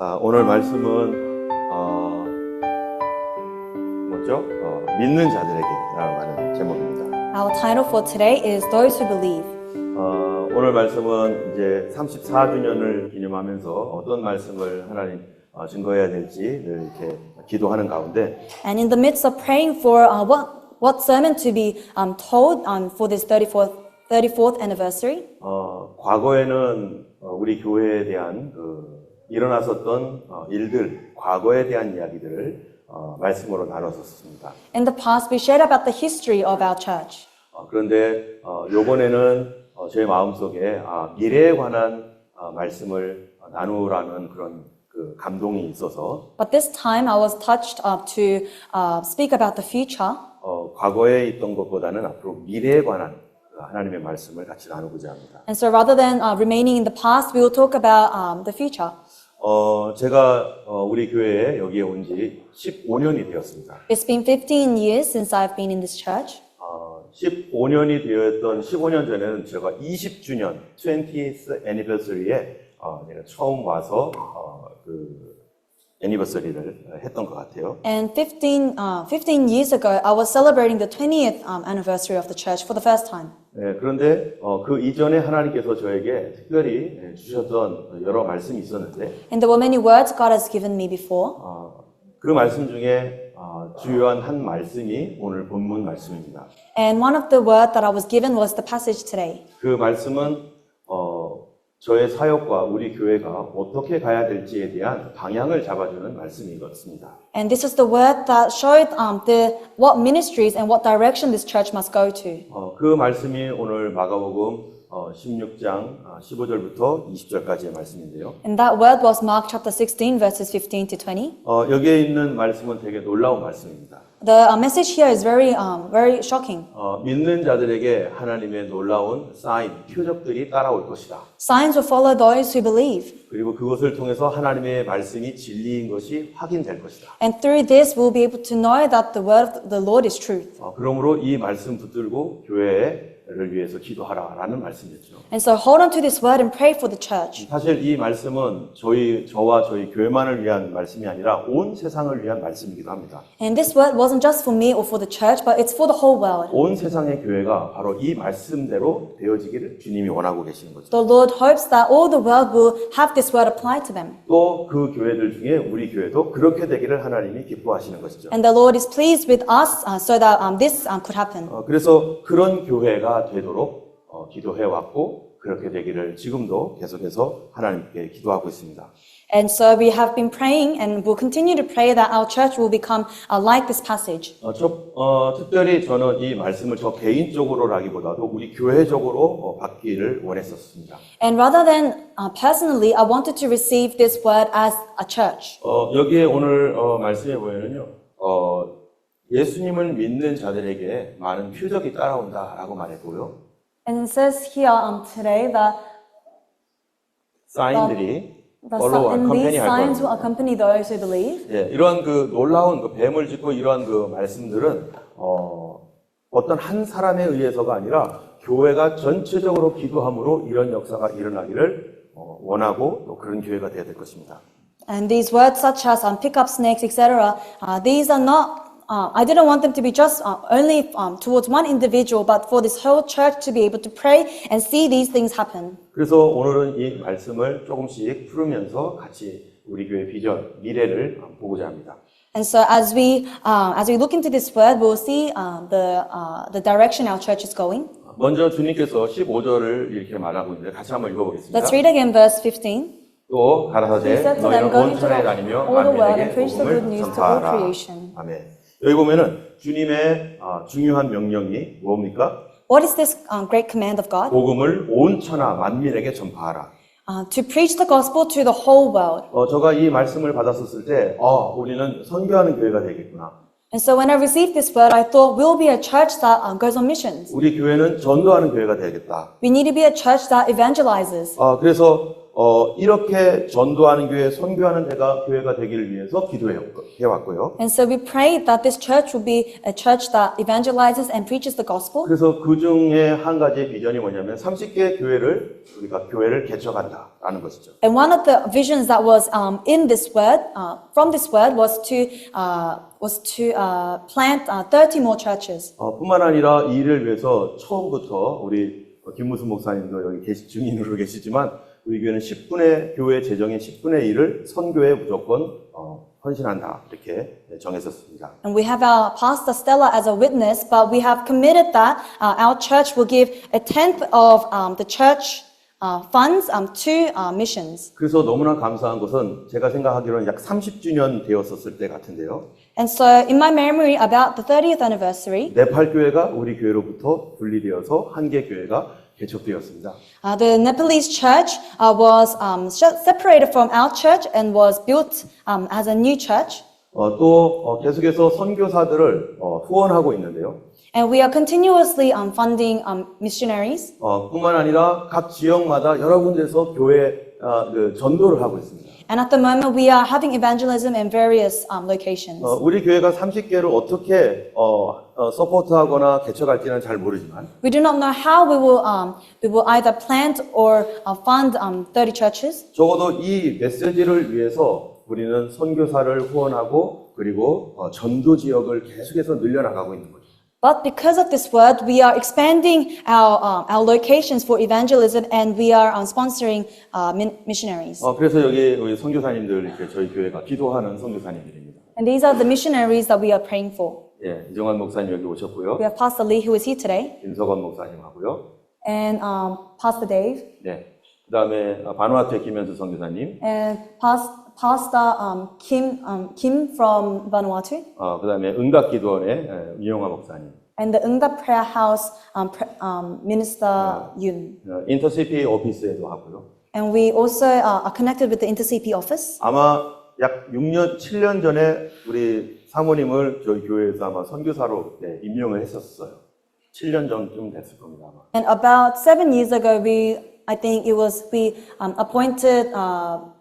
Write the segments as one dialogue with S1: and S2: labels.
S1: 오늘 말씀은 믿는 자들에게라고 하는 제목입니다.
S2: Our title for today is Those Who Believe.
S1: 오늘 말씀은 이제 34주년을 기념하면서 어떤 말씀을 하나님 증거해야 될지 늘 이렇게 기도하는 가운데
S2: And in the midst of praying for what sermon to be told for this 34th anniversary,
S1: 과거에는 우리 교회에 대한 일어났었던 일들, 과거에 대한 이야기들을 말씀으로 나눴었습니다.
S2: in the past we shared about the history of our church.
S1: 그런데 이번에는 제 마음속에 미래에 관한 말씀을 나누라는 그런 감동이 있어서
S2: But this time I was touched to speak about the future.
S1: 과거에 있던 것보다는 앞으로 미래에 관한 하나님의 말씀을 같이 나누고자 합니다.
S2: And so rather than remaining in the past, we will talk about the future.
S1: 제가 우리 교회에 여기에 온 지 15년이 되었습니다.
S2: It's been 15 years since I've been in this church.
S1: 15년이 되었던 15년 전에는 제가 20주년 20th anniversary에 내가 처음 와서 애니버서리를 했던 것 같아요.
S2: And 15 years ago, I was celebrating the 20th anniversary of the church for the first time.
S1: 네, 그런데 그 이전에 하나님께서 저에게 특별히 주셨던 여러 말씀이 있었는데
S2: And there were many words God has given me before.
S1: 그 말씀 중에 주요한 한 말씀이 오늘 본문 말씀입니다.
S2: And one of the words that I was given was the passage today.
S1: 그 말씀은 저의 사역과 우리 교회가 어떻게 가야 될지에 대한 방향을 잡아주는 말씀이었습니다.
S2: And this is the word that showed what ministries and what direction this church must go to.
S1: 그 말씀이 오늘 마가복음 16장 15절부터 20절까지의 말씀인데요.
S2: And that word was Mark chapter 16 verses 15 to 20.
S1: 여기에 있는 말씀은 되게 놀라운 말씀입니다.
S2: The message here is very shocking.
S1: 믿는 자들에게 하나님의 놀라운 사인, 표적들이 따라올 것이다.
S2: Signs will follow those who believe.
S1: 그리고 그것을 통해서 하나님의 말씀이 진리인 것이 확인될 것이다.
S2: And through this we'll be able to know that the word of the Lord is truth.
S1: 그러므로 이 말씀 붙들고 교회를 위해서 기도하라라는 말씀이었죠.
S2: And so hold on to this word and pray for the church.
S1: 사실 이 말씀은 저와 저희 교회만을 위한 말씀이 아니라 온 세상을 위한 말씀이기도 합니다.
S2: And this word wasn't just for me or for the church, but it's for the whole world.
S1: 온 세상의 교회가 바로 이 말씀대로 되어지기를 주님이 원하고 계시는 거죠.
S2: The Lord hopes that all the world will have this word applied to them.
S1: 또 그 교회들 중에 우리 교회도 그렇게 되기를 하나님이 기뻐하시는 것이죠.
S2: And the Lord is pleased with us so that this could happen.
S1: 그래서 그런 교회가 되도록 기도해 왔고 그렇게 되기를 지금도 계속해서 하나님께 기도하고 있습니다.
S2: And so we have been praying and will continue to pray that our church will become like this passage.
S1: 특별히 저는 이 말씀을 저 개인적으로라기보다도 우리 교회적으로 받기를 원했었습니다.
S2: And rather than personally, I wanted to receive this word as a church.
S1: 여기에 오늘 말씀해 보면은요, 예수님을 믿는 자들에게 많은 표적이 따라온다라고 말했고요.
S2: And it says here today that
S1: 사인들이 컴패니 할
S2: signs will
S1: 겁니다.
S2: accompany those who believe.
S1: 예, 이러한 놀라운 뱀을 짚고 이러한 말씀들은 어떤 한 사람에 의해서가 아니라 교회가 전체적으로 기도함으로 이런 역사가 일어나기를 원하고 또 그런 교회가 되어야 될 것입니다.
S2: And these words such as pick up snakes, etc. These are not. I didn't want them to be just only towards one individual, but for this whole church to be able to pray and see these things happen.
S1: 그래서 오늘은 이 말씀을 조금씩 풀으면서 같이 우리 교회 비전, 미래를 보고자 합니다.
S2: And so as we look into this word, we'll see the direction our church is going.
S1: 먼저 주님께서 15절을 이렇게 말하고 있는데 같이 한번 읽어보겠습니다.
S2: Let's read again verse 15.
S1: 또 가라사대
S2: He said to them,
S1: 너희는
S2: "Go
S1: 온
S2: into
S1: 천하에
S2: the-
S1: 다니며
S2: all the world
S1: 만민에게
S2: and preach the good
S1: 복음을
S2: news to all
S1: 전파하라.
S2: creation."
S1: 아멘. 여기 보면은 주님의 중요한 명령이 뭡니까?
S2: What is this great command of God?
S1: 복음을 온 천하 만민에게 전파하라.
S2: To preach the gospel to the whole world.
S1: 제가 이 말씀을 받았었을 때, 우리는 선교하는 교회가 되겠구나.
S2: And so when I received this word, I thought we'll be a church that goes on missions.
S1: 우리 교회는 전도하는 교회가 되겠다.
S2: We need to be a church that evangelizes.
S1: 그래서 이렇게 전도하는 교회, 선교하는 교회가 되기를 위해서 기도해왔고요.
S2: And so we pray that this church will be a church that evangelizes and preaches the gospel.
S1: 그래서 그 중에 한 가지의 비전이 뭐냐면 30개 교회를 우리가 교회를 개척한다라는 것이죠.
S2: And one of the visions that was in this word, from this word, was to plant 30 more churches.
S1: 뿐만 아니라 이 일을 위해서 처음부터 우리 김무수 목사님도 여기 증인으로 계시지만 우리 교회는 교회 재정의 10분의 1을 선교에 무조건 헌신한다 이렇게 정했었습니다.
S2: And we have our pastor Stella as a witness, but we have committed that our church will give a tenth of the church funds to missions.
S1: 그래서 너무나 감사한 것은 제가 생각하기로는 약 30주년 되었었을 때 같은데요.
S2: And so in my memory, about the 30th anniversary,
S1: 네팔 교회가 우리 교회로부터 분리되어서 한 개 교회가 개척되었습니다.
S2: the Nepalese church was separated from our church and was built as a new church.
S1: 또 계속해서 선교사들을 후원하고 있는데요.
S2: And we are continuously funding missionaries.
S1: 뿐만 아니라 각 지역마다 여러 군데서 교회 전도를 하고 있습니다.
S2: And at the moment, we are having evangelism in various locations.
S1: 우리 교회가 30개를 어떻게 서포트하거나 개척할지는 잘 모르지만
S2: We do not know how we will either plant or fund 30 churches.
S1: 적어도 이 메시지를 위해서 우리는 선교사를 후원하고 그리고 전도 지역을 계속해서 늘려나가고 있는 거죠.
S2: But because of this word, we are expanding our locations for evangelism, and we are sponsoring missionaries.
S1: 그래서 여기 우리 선교사님들 이렇게 저희 교회가 기도하는 선교사님들입니다.
S2: And these are the missionaries that we are praying for.
S1: 예, 이정환 목사님 여기 오셨고요.
S2: We have Pastor Lee, who is here today,
S1: 김석원 목사님하고요.
S2: and Pastor Dave,
S1: 네. 그다음에 바누아투의 김현수 선교사님.
S2: and Pastor Kim from Vanuatu,
S1: 그다음에 응답기도원의 이용화 목사님.
S2: and the Ungda Prayer House Minister Yun.
S1: 인터시피 오피스에도 하고요.
S2: And we also are connected with the InterCP office.
S1: 아마 약 7년 전에 우리 사모님을 저희 교회에서 아마 선교사로 임명을 했었어요. 7년 전쯤 됐을 겁니다, 아마.
S2: And about 7 years ago, I think we appointed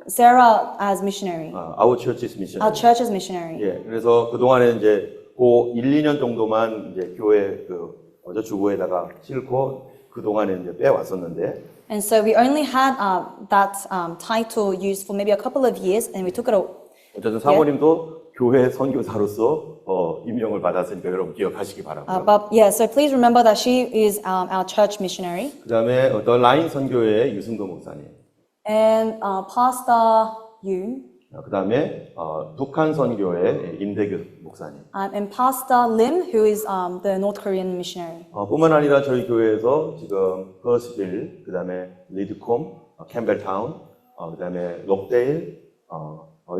S2: Sarah as missionary,
S1: Our Church's Mission.
S2: our church's missionary.
S1: 예, 그래서 그동안에 이제 그 1, 2년 정도만 이제 교회 주보에다가 싣고 그동안에 이제 빼왔었는데
S2: And so we only had that title used for maybe a couple of years, and we took it out.
S1: 어쨌든 사모님도 교회 선교사로서 임명을 받았으니까 여러분 기억하시기 바라고요.
S2: But yeah, so please remember that she is our church missionary.
S1: 그다음에 더 라인 선교회의 유승도 목사님.
S2: And Pastor Yoon,
S1: 그다음에 북한 선교회 임대규 목사님.
S2: and Pastor Lim, who is the North Korean missionary.
S1: 뿐만 아니라 저희 교회에서 지금 퍼스빌, 그다음에 리드콤, 캠벨타운, 그다음에 록데일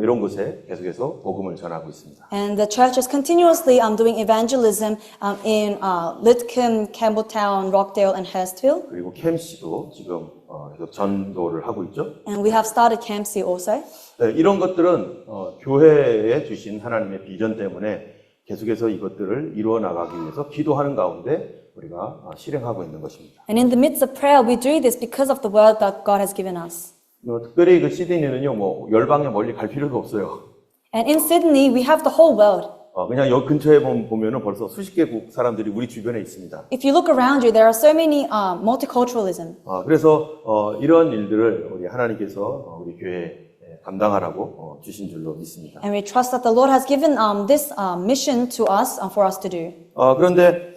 S1: 이런 곳에 계속해서 복음을 전하고 있습니다.
S2: And the church is continuously doing evangelism in Lidcombe, Campbelltown, Rockdale, and Hurstville.
S1: 그리고 캠시도 지금 계속 전도를 하고 있죠.
S2: And we have started Camp C also.
S1: 네, 이런 것들은 교회에 주신 하나님의 비전 때문에 계속해서 이것들을 이루어 나가기 위해서 기도하는 가운데 우리가 실행하고 있는 것입니다.
S2: And in the midst of prayer, we do this because of the word that God has given us.
S1: 특별히 그 시드니는요, 열방에 멀리 갈 필요도 없어요.
S2: And in Sydney, we have the whole world.
S1: 그냥 여기 근처에 보면은 벌써 수십 개국 사람들이 우리 주변에 있습니다.
S2: If you look around you, there are so many multiculturalism.
S1: 그래서 이런 일들을 우리 하나님께서 우리 교회에 감당하라고 주신 줄로 믿습니다.
S2: And we trust that the Lord has given this mission to us for us to do.
S1: 그런데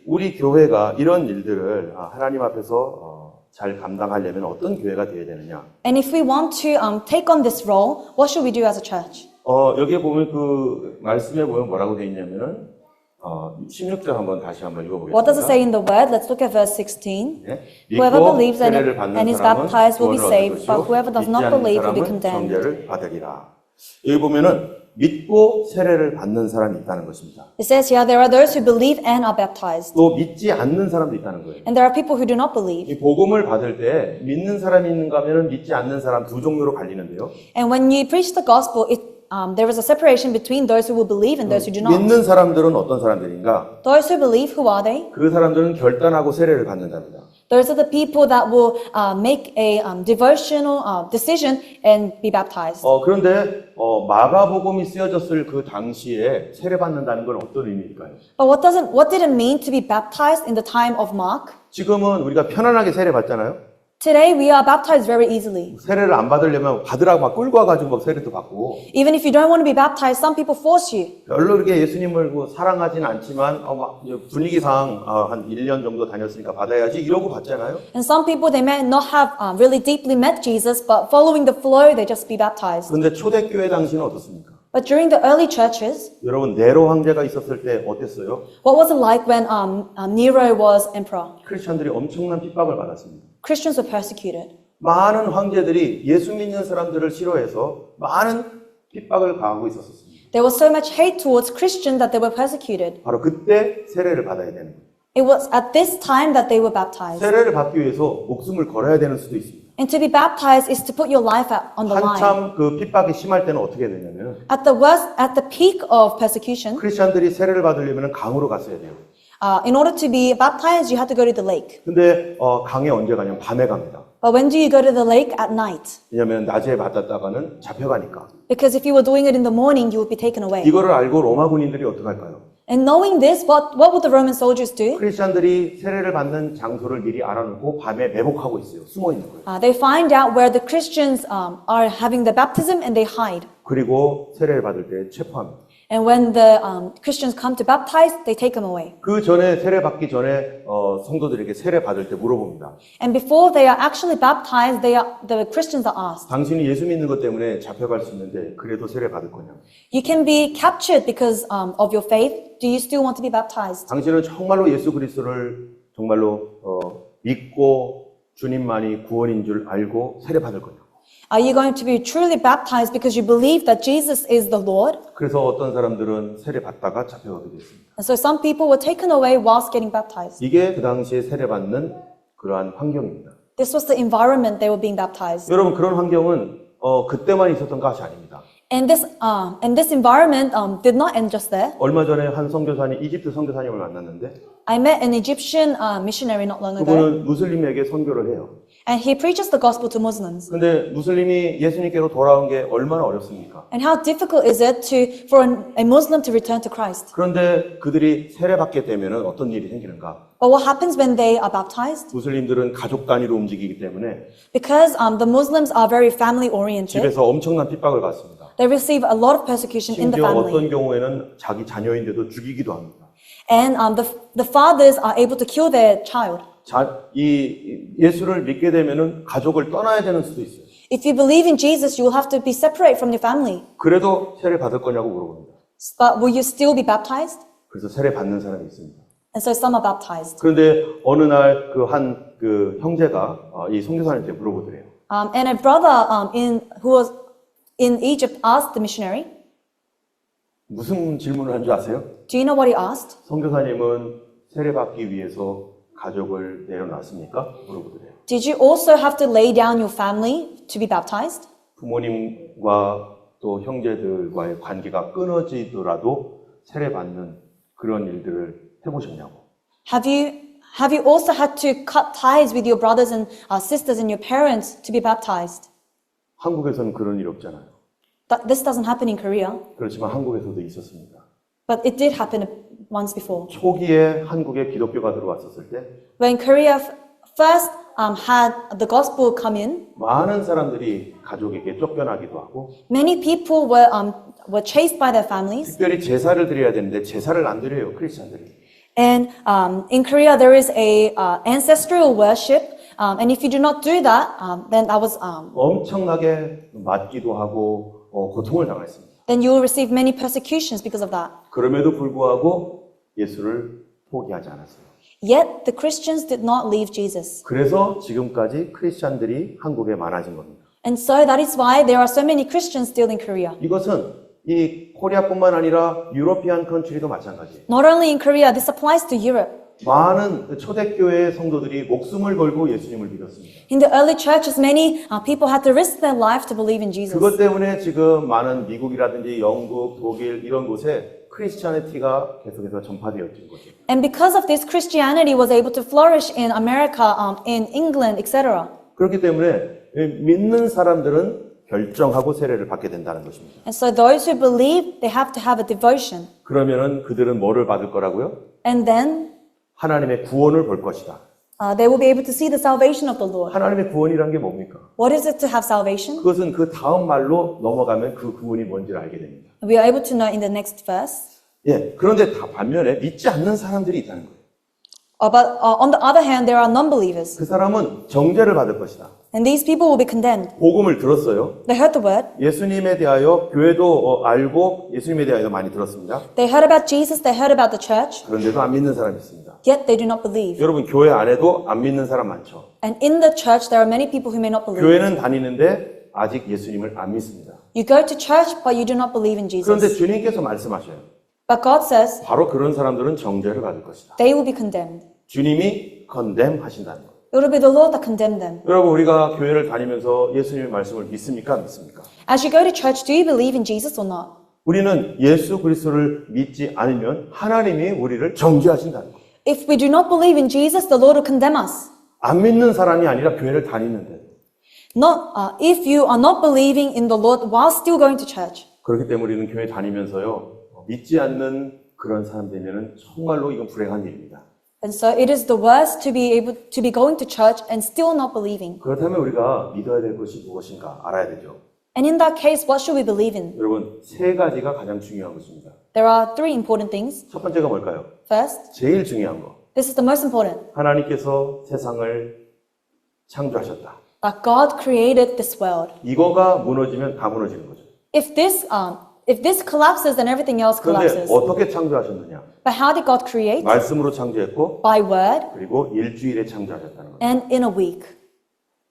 S1: 우리 교회가 이런 일들을 하나님 앞에서 잘 감당하려면 어떤 교회가 되어야 되느냐?
S2: And if we want to take on this role, what should we do as a church?
S1: 여기에 보면 그 말씀에 보면 뭐라고 되어 있냐면은 16절 다시 한번 읽어보겠습니다.
S2: What does it say in the word? Let's look at verse 16.
S1: 네.
S2: Whoever
S1: 믿고
S2: believes in
S1: 세례를
S2: it
S1: 받는
S2: and is
S1: 사람은
S2: baptized will be
S1: 구원을
S2: saved,
S1: 얻을
S2: but
S1: 것이요
S2: whoever does
S1: 믿지
S2: not
S1: 않는
S2: believe will be
S1: 사람은
S2: condemned.
S1: 정죄를 받으리라. 여기 보면은 믿고 세례를 받는 사람이 있다는 것입니다.
S2: It says here, there are those who believe and are baptized.
S1: 또 믿지 않는 사람도 있다는 거예요.
S2: And there are people who do not believe.
S1: 이 복음을 받을 때 믿는 사람이 있는가 하면은 믿지 않는 사람 두 종류로 갈리는데요.
S2: And when you preach the gospel, there is a separation between those who will believe and those who do not.
S1: 믿는 사람들은 어떤 사람들인가?
S2: Those who believe, who are they?
S1: 그 사람들은 결단하고 세례를 받는답니다.
S2: Those are the people that will make a devotional decision and be baptized.
S1: 그런데 마가복음이 쓰여졌을 그 당시에 세례 받는다는 건 어떤 의미일까요?
S2: But what did it mean to be baptized in the time of Mark?
S1: 지금은 우리가 편안하게 세례 받잖아요.
S2: Today we are baptized very easily.
S1: 세례를 안 받으려면 받으라고 막 끌고 와가지고 막 세례도 받고
S2: Even if you don't want to be baptized, some people force you.
S1: 별로 그렇게 예수님을 사랑하진 않지만 막 분위기상 한 1년 정도 다녔으니까 받아야지 이러고 받잖아요.
S2: And some people, they may not have really deeply met Jesus, but following the flow, they just be baptized.
S1: 그런데 초대교회 당시는 어떻습니까?
S2: But during the early churches,
S1: 여러분 네로 황제가 있었을 때 어땠어요?
S2: what was it like when Nero was emperor?
S1: 크리스천들이 엄청난 핍박을 받았습니다.
S2: Christians were persecuted.
S1: 많은 황제들이 예수 믿는 사람들을 싫어해서 많은 핍박을 가하고 있었습니다.
S2: There was so much hate towards Christians that they were persecuted.
S1: 바로 그때 세례를 받아야 되는 거예요.
S2: It was at this time that they were baptized.
S1: 세례를 받기 위해서 목숨을 걸어야 되는 수도 있습니다.
S2: And to be baptized is to put your life on the line.
S1: 한참 그 핍박이 심할 때는 어떻게 되냐면
S2: At the peak of persecution,
S1: 크리스천들이 세례를 받으려면 강으로 갔어야 돼요.
S2: in order to be baptized, you had to go to the lake.
S1: 근데 강에 언제 가냐면 밤에 갑니다.
S2: But when do you go to the lake? At night.
S1: 왜냐하면 낮에 받았다가는 잡혀가니까.
S2: Because if you were doing it in the morning, you would be taken away.
S1: 이거를 알고 로마 군인들이 어떡할까요?
S2: And knowing this, what would the Roman soldiers do?
S1: 크리스천들이 세례를 받는 장소를 미리 알아놓고 밤에 매복하고 있어요. 숨어 있는 거예요.
S2: They find out where the Christians are having the baptism and they hide.
S1: 그리고 세례를 받을 때 체포합니다.
S2: And when the Christians come to baptize, they take them away.
S1: 그 전에 세례 받기 전에 성도들에게 세례 받을 때 물어봅니다.
S2: And before they are actually baptized, the Christians are asked,
S1: 당신이 예수 믿는 것 때문에 잡혀갈 수 있는데 그래도 세례 받을 거냐?
S2: you can be captured because of your faith. Do you still want to be baptized?
S1: 당신은 정말로 예수 그리스도를 정말로 믿고 주님만이 구원인 줄 알고 세례 받을 거냐?
S2: Are you going to be truly baptized because you believe that Jesus is the Lord?
S1: 그래서 어떤 사람들은 세례 받다가 잡혀가게 됐습니다.
S2: And so some people were taken away whilst getting baptized.
S1: 이게 그 당시에 세례 받는 그러한 환경입니다.
S2: This was the environment they were being baptized.
S1: 여러분 그런 환경은 그때만 있었던 것이 아닙니다.
S2: And this environment did not end just there.
S1: 얼마 전에 한 선교사님, 이집트 선교사님을 만났는데
S2: I met an Egyptian missionary not long ago,
S1: 그분은 무슬림에게 선교를 해요.
S2: and he preaches the gospel to Muslims.
S1: 근데 무슬림이 예수님께로 돌아온 게 얼마나 어렵습니까?
S2: And how difficult is it for a Muslim to return to Christ?
S1: 그런데 그들이 세례받게 되면 어떤 일이 생기는가?
S2: But what happens when they are baptized?
S1: 무슬림들은 가족 단위로 움직이기 때문에
S2: Because the Muslims are very family oriented,
S1: 집에서 엄청난 핍박을 받습니다.
S2: they receive a lot of persecution in the
S1: 심지어
S2: family.
S1: 어떤 경우에는 자기 자녀인데도 죽이기도 합니다.
S2: And the fathers are able to kill their child.
S1: 이 예수를 믿게 되면은 가족을 떠나야 되는 수도 있어요.
S2: If you believe in Jesus, you will have to be separate from your family.
S1: 그래도 세례 받을 거냐고 물어봅니다.
S2: But will you still be baptized?
S1: 그래서 세례 받는 사람이 있습니다.
S2: And so some are baptized.
S1: 그런데 어느 날 그 형제가 이 선교사님한테 물어보더래요.
S2: And a brother who was in Egypt asked the missionary,
S1: 무슨 질문을 한 줄 아세요?
S2: do you know what he asked?
S1: 선교사님은 세례 받기 위해서 가족을 내려놨습니까? 물어보더래요.
S2: Did you also have to lay down your family to be baptized?
S1: 부모님과 또 형제들과의 관계가 끊어지더라도 세례 받는 그런 일들을 해보셨냐고.
S2: Have you also had to cut ties with your brothers and sisters and your parents to be baptized?
S1: 한국에서는 그런 일 없잖아요.
S2: This doesn't happen in Korea,
S1: 그렇지만 한국에서도 있었습니다.
S2: but it did happen once before.
S1: 초기에 한국에 기독교가 들어왔었을 때
S2: When Korea first had the gospel come in,
S1: 많은 사람들이 가족에게 쫓겨나기도 하고
S2: many people were chased by their families.
S1: 특별히 제사를 드려야 되는데 제사를 안 드려요, 크리스천들이.
S2: And in Korea, there is a ancestral worship, and if you do not do that, then that was
S1: 엄청나게 맞기도 하고 고통을 당했습니다.
S2: then you will receive many persecutions because of that.
S1: 그럼에도 불구하고 예수를 포기하지 않았어요.
S2: Yet the Christians did not leave Jesus,
S1: 그래서 지금까지 크리스천들이 한국에 많아진 겁니다.
S2: and so that is why there are so many Christians still in Korea.
S1: 이것은 이 코리아뿐만 아니라 유러피안 컨트리도 마찬가지예요.
S2: Not only in Korea, this applies to Europe.
S1: 많은 초대교회 성도들이 목숨을 걸고 예수님을 믿었습니다.
S2: In the early churches, many people had to risk their life to believe in Jesus.
S1: 그것 때문에 지금 많은 미국이라든지 영국, 독일 이런 곳에 크리스찬티가 계속해서 전파되었던 거죠.
S2: And because of this, Christianity was able to flourish in America, in England, etc.
S1: 그렇기 때문에 믿는 사람들은 결정하고 세례를 받게 된다는 것입니다.
S2: And so those who believe, they have to have a devotion.
S1: 그러면은 그들은 뭐를 받을 거라고요?
S2: And then
S1: 하나님의 구원을 볼 것이다.
S2: they will be able to see the salvation of the Lord.
S1: 하나님의 구원이란 게 뭡니까?
S2: What is it to have salvation?
S1: 그것은 그 다음 말로 넘어가면 그 구원이 뭔지를 알게 됩니다.
S2: We are able to know in the next verse.
S1: 예, 그런데 반면에 믿지 않는 사람들이 있다는 거예요.
S2: But on the other hand, there are non-believers.
S1: 그 사람은 정죄를 받을 것이다.
S2: And these people will be condemned.
S1: 복음을 들었어요.
S2: They heard the word.
S1: 예수님에 대하여 교회도 알고 예수님에 대하여 많이 들었습니다.
S2: They heard about Jesus. They heard about the church.
S1: 그런데도 안 믿는 사람이 있습니다.
S2: Yet they do not believe.
S1: 여러분 교회 안에도 안 믿는 사람 많죠.
S2: And in the church, there are many people who may not believe.
S1: 교회는 다니는데 아직 예수님을 안 믿습니다.
S2: You go to church, but you do not believe in
S1: 그런데
S2: Jesus.
S1: 주님께서 말씀하셔요.
S2: But God says
S1: 바로 그런 사람들은 정죄를 받을 것이다.
S2: they will be condemned.
S1: 주님이 컨뎀 하신다는 거예요.
S2: It will be the Lord that condemned them.
S1: 여러분 우리가 교회를 다니면서 예수님의 말씀을 믿습니까? 안 믿습니까?
S2: As you go to church, do you believe in Jesus or not?
S1: 우리는 예수 그리스도를 믿지 않으면 하나님이 우리를 정죄하신다는 거예요.
S2: If we do not believe in Jesus, the Lord will condemn us.
S1: 안 믿는 사람이 아니라 교회를 다니는데
S2: Not if you are not believing in the Lord while still going to church.
S1: 그렇기 때문에 우리는 교회 다니면서요 믿지 않는 그런 사람 되면은 정말로 이건 불행한 일입니다.
S2: And so it is the worst to be able to be going to church and still not believing.
S1: 그렇다면 우리가 믿어야 될 것이 무엇인가 알아야 되죠.
S2: And in that case, what should we believe in?
S1: 여러분 세 가지가 가장 중요한 것입니다.
S2: There are three important things.
S1: 첫 번째가 뭘까요?
S2: First,
S1: 제일 중요한 거.
S2: this is the most important,
S1: 하나님께서 세상을 창조하셨다.
S2: that God created this world.
S1: 이거가 무너지면 다 무너지는 거죠.
S2: If this collapses, then everything else
S1: 그런데
S2: collapses.
S1: 어떻게 창조하셨느냐?
S2: But how did God create?
S1: 말씀으로 창조했고
S2: By word
S1: 그리고 일주일에 창조하셨다는 거예요.
S2: and in a week.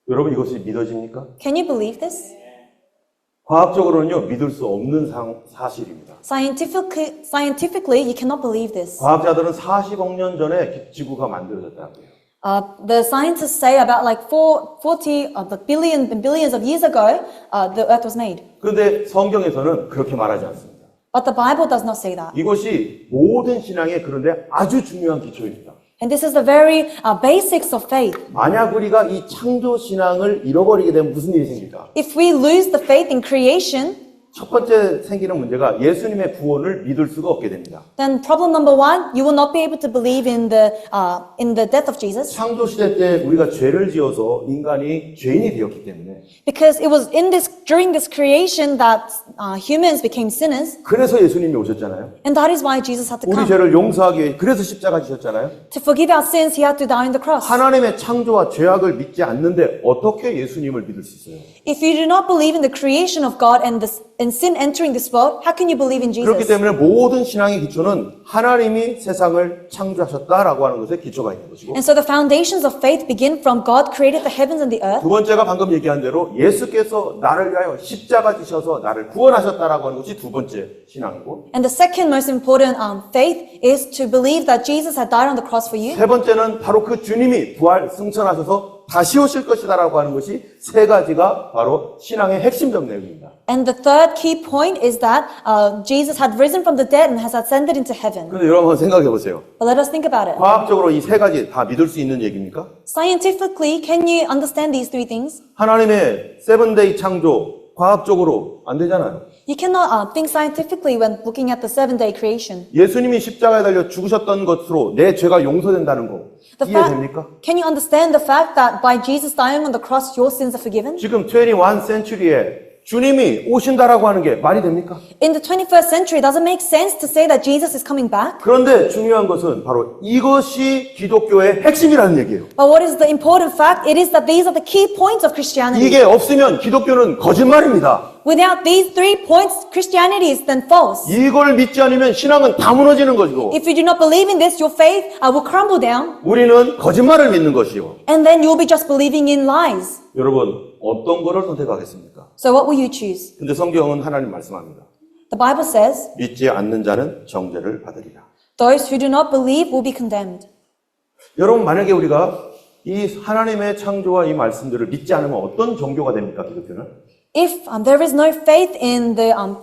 S1: 여러분 이것이 믿어집니까?
S2: Can you believe this?
S1: 과학적으로는요 믿을 수 없는 사실입니다.
S2: Scientifically, you cannot believe this.
S1: 과학자들은 40억 년 전에 지구가 만들어졌다고 해요.
S2: The scientists say about like 40 the billions of years ago, the earth was made.
S1: 그런데 성경에서는 그렇게 말하지 않습니다.
S2: But the Bible does not say that.
S1: 이것이 모든 신앙에 그런데 아주 중요한 기초입니다.
S2: And this is the very basics of faith.
S1: 만약 우리가 이 창조 신앙을 잃어버리게 되면 무슨 일이 생길까?
S2: If we lose the faith in creation,
S1: 첫 번째 생기는 문제가 예수님의 구원을 믿을 수가 없게 됩니다.
S2: then problem number one, you will not be able to believe in the death of Jesus.
S1: 창조 시대 때 우리가 죄를 지어서 인간이 죄인이 되었기 때문에
S2: Because it was during this creation that humans became sinners.
S1: 그래서 예수님이 오셨잖아요.
S2: And that is why Jesus had to
S1: 우리
S2: come.
S1: 죄를 용서하기 위해 그래서 십자가 지셨잖아요.
S2: To forgive our sins, he had to die on the cross.
S1: 하나님의 창조와 죄악을 믿지 않는데 어떻게 예수님을 믿을 수 있어요?
S2: If you do not believe in the creation of God and sin entering this world, how can you believe in
S1: 그렇기
S2: Jesus?
S1: 때문에 모든 신앙의 기초는 하나님이 세상을 창조하셨다라고 하는 것에 기초가 있는 것이고
S2: And so the foundations of faith begin from God created the heavens and the earth.
S1: 두 번째가 방금 얘기한 대로 예수께서 나를 위하여 십자가 지셔서 나를 구원하셨다라고 하는 것이 두 번째 신앙이고
S2: And the second most important faith is to believe that Jesus had died on the cross for you.
S1: 세 번째는 바로 그 주님이 부활 승천하셔서 다시 오실 것이다라고 하는 것이 세 가지가 바로 신앙의 핵심적 내용입니다.
S2: And the third key point is that Jesus had risen from the dead and has ascended into heaven.
S1: 그런데 여러분 한번 생각해 보세요.
S2: But let us think about it.
S1: 과학적으로 이 세 가지 다 믿을 수 있는 얘기입니까?
S2: Scientifically, can you understand these three things?
S1: 하나님의 세븐데이 창조 과학적으로 안 되잖아요.
S2: You cannot think scientifically when looking at the 7-day creation.
S1: 예수님이 십자가에 달려 죽으셨던 것으로 내 죄가 용서된다는 거 이해됩니까?
S2: Can you understand the fact that by Jesus dying on the cross, your sins are forgiven?
S1: 지금 21 센츄리에 주님이 오신다라고 하는 게 말이 됩니까?
S2: In the 21st century, does it make sense to say that Jesus is coming back?
S1: 그런데 중요한 것은 바로 이것이 기독교의 핵심이라는 얘기예요.
S2: But what is the important fact? It is that these are the key points of Christianity.
S1: 이게 없으면 기독교는 거짓말입니다.
S2: Without these 3 points, Christianity is then false.
S1: 이걸 믿지 않으면 신앙은 다 무너지는 것이고
S2: If you do not believe in this, your faith will crumble down.
S1: 우리는 거짓말을 믿는 것이요.
S2: And then you'll be just believing in lies.
S1: 여러분 어떤 거를 선택하겠습니까?
S2: So what will you choose?
S1: 근데 성경은 하나님 말씀합니다.
S2: The Bible says,
S1: 믿지 않는 자는 정죄를 받으리라.
S2: those who do not believe will be condemned.
S1: 여러분, 만약에 우리가 이 하나님의 창조와 이 말씀들을 믿지 않으면 어떤 종교가 됩니까, 기독교는?
S2: If there is no faith in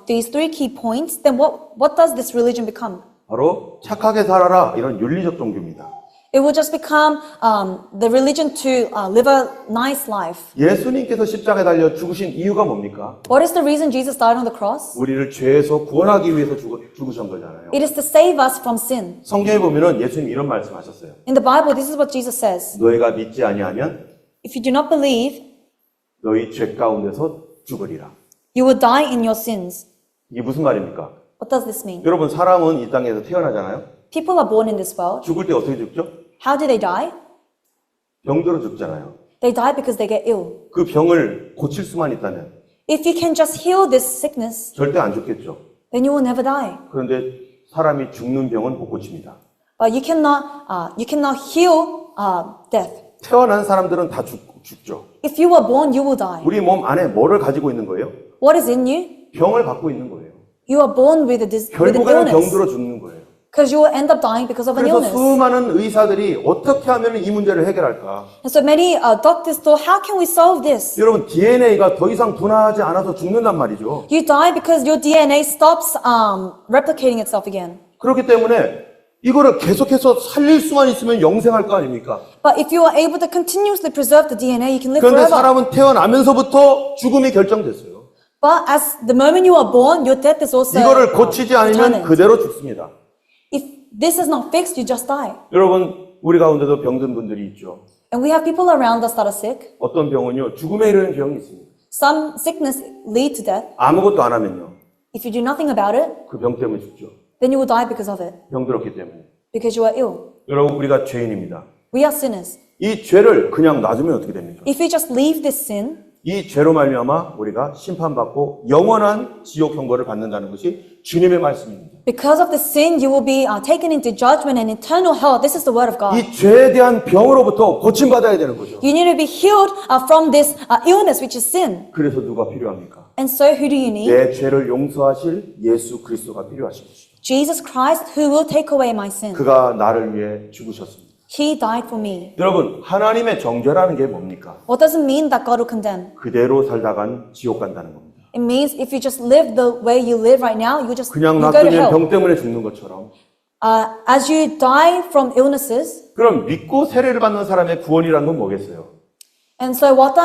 S2: these three key points, then what does this religion become?
S1: 바로 착하게 살아라, 이런 윤리적 종교입니다.
S2: It will just become the religion to live a nice life.
S1: 예수님께서 십자가에 달려 죽으신 이유가 뭡니까?
S2: What is the reason Jesus died on the cross?
S1: 우리를 죄에서 구원하기 위해서 죽으신 거잖아요.
S2: It is to save us from sin.
S1: 성경에 보면은 예수님 이런 말씀하셨어요.
S2: In the Bible, this is what Jesus says.
S1: 너희가 믿지 아니하면
S2: If you do not believe,
S1: 너희 죄 가운데서 죽으리라.
S2: you will die in your sins.
S1: 이게 무슨 말입니까?
S2: What does this mean?
S1: 여러분, 사람은 이 땅에서 태어나잖아요.
S2: People are born in this world.
S1: 죽을 때 어떻게 죽죠?
S2: How do they die?
S1: 병들어 죽잖아요.
S2: They die because they get ill.
S1: 그 병을 고칠 수만 있다면
S2: If you can just heal this sickness,
S1: 절대 안 죽겠죠.
S2: then you will never die.
S1: 그런데 사람이 죽는 병은 못 고칩니다.
S2: But you cannot heal death.
S1: 태어난 사람들은 다 죽죠.
S2: If you were born, you will die.
S1: 우리 몸 안에 뭐를 가지고 있는 거예요?
S2: What is in you?
S1: 병을 갖고 있는 거예요.
S2: You are born with with an
S1: 결국에는
S2: illness.
S1: 병들어 죽는 거예요.
S2: Because you will end up dying because of an
S1: 그래서
S2: illness.
S1: 수많은 의사들이 어떻게 하면 이 문제를 해결할까?
S2: And so many doctors thought, how can we solve this?
S1: 여러분, DNA가 더 이상 분화하지 않아서 죽는단 말이죠.
S2: You die because your DNA stops replicating itself again.
S1: 그렇기 때문에 이거를 계속해서 살릴 수만 있으면 영생할 거 아닙니까?
S2: But if you are able to continuously preserve the DNA, you can live
S1: 그런데
S2: forever.
S1: 사람은 태어나면서부터 죽음이 결정됐어요.
S2: But as the moment you are born, your death is also
S1: 이거를 고치지 않으면
S2: determined.
S1: 그대로 죽습니다.
S2: If this is not fixed, you just die.
S1: 여러분, 우리 가운데도 병든 분들이 있죠.
S2: And we have people around us that are sick.
S1: 어떤 병은요, 죽음에 이르는 병이 있습니다.
S2: Some sickness lead to death.
S1: 아무것도 안 하면요,
S2: If you do nothing about it,
S1: 그 병 때문에 죽죠.
S2: then you will die because of it.
S1: 병들었기 때문에.
S2: Because you are ill.
S1: 여러분, 우리가 죄인입니다.
S2: We are sinners.
S1: 이 죄를 그냥 놔두면 어떻게 됩니까?
S2: If you just leave this sin,
S1: 이 죄로 말미암아 우리가 심판받고 영원한 지옥 형벌을 받는다는 것이 주님의 말씀입니다.
S2: because of the sin, you will be taken into judgment and eternal hell. This is the word of God.
S1: 이 죄에 대한 병으로부터 고침받아야 되는 거죠.
S2: You need to be healed from this illness, which is sin.
S1: 그래서 누가 필요합니까?
S2: And so, who do you need?
S1: 내 죄를 용서하실 예수 그리스도가 필요하신 것이죠.
S2: Jesus Christ, who will take away my sin.
S1: 그가 나를 위해 죽으셨습니다.
S2: He died for me.
S1: 여러분, 하나님의 정죄라는 게 뭡니까?
S2: What does it mean that God will condemn?
S1: 그대로 살다간 지옥 간다는 겁니다.
S2: It means if you just live the way you live right now, you
S1: 그냥
S2: go to
S1: 놔두면
S2: hell.
S1: 병 때문에 죽는 것처럼.
S2: As you die from illnesses,
S1: 그럼 믿고 세례를 받는 사람의 구원이라는 건 뭐겠어요?
S2: and so what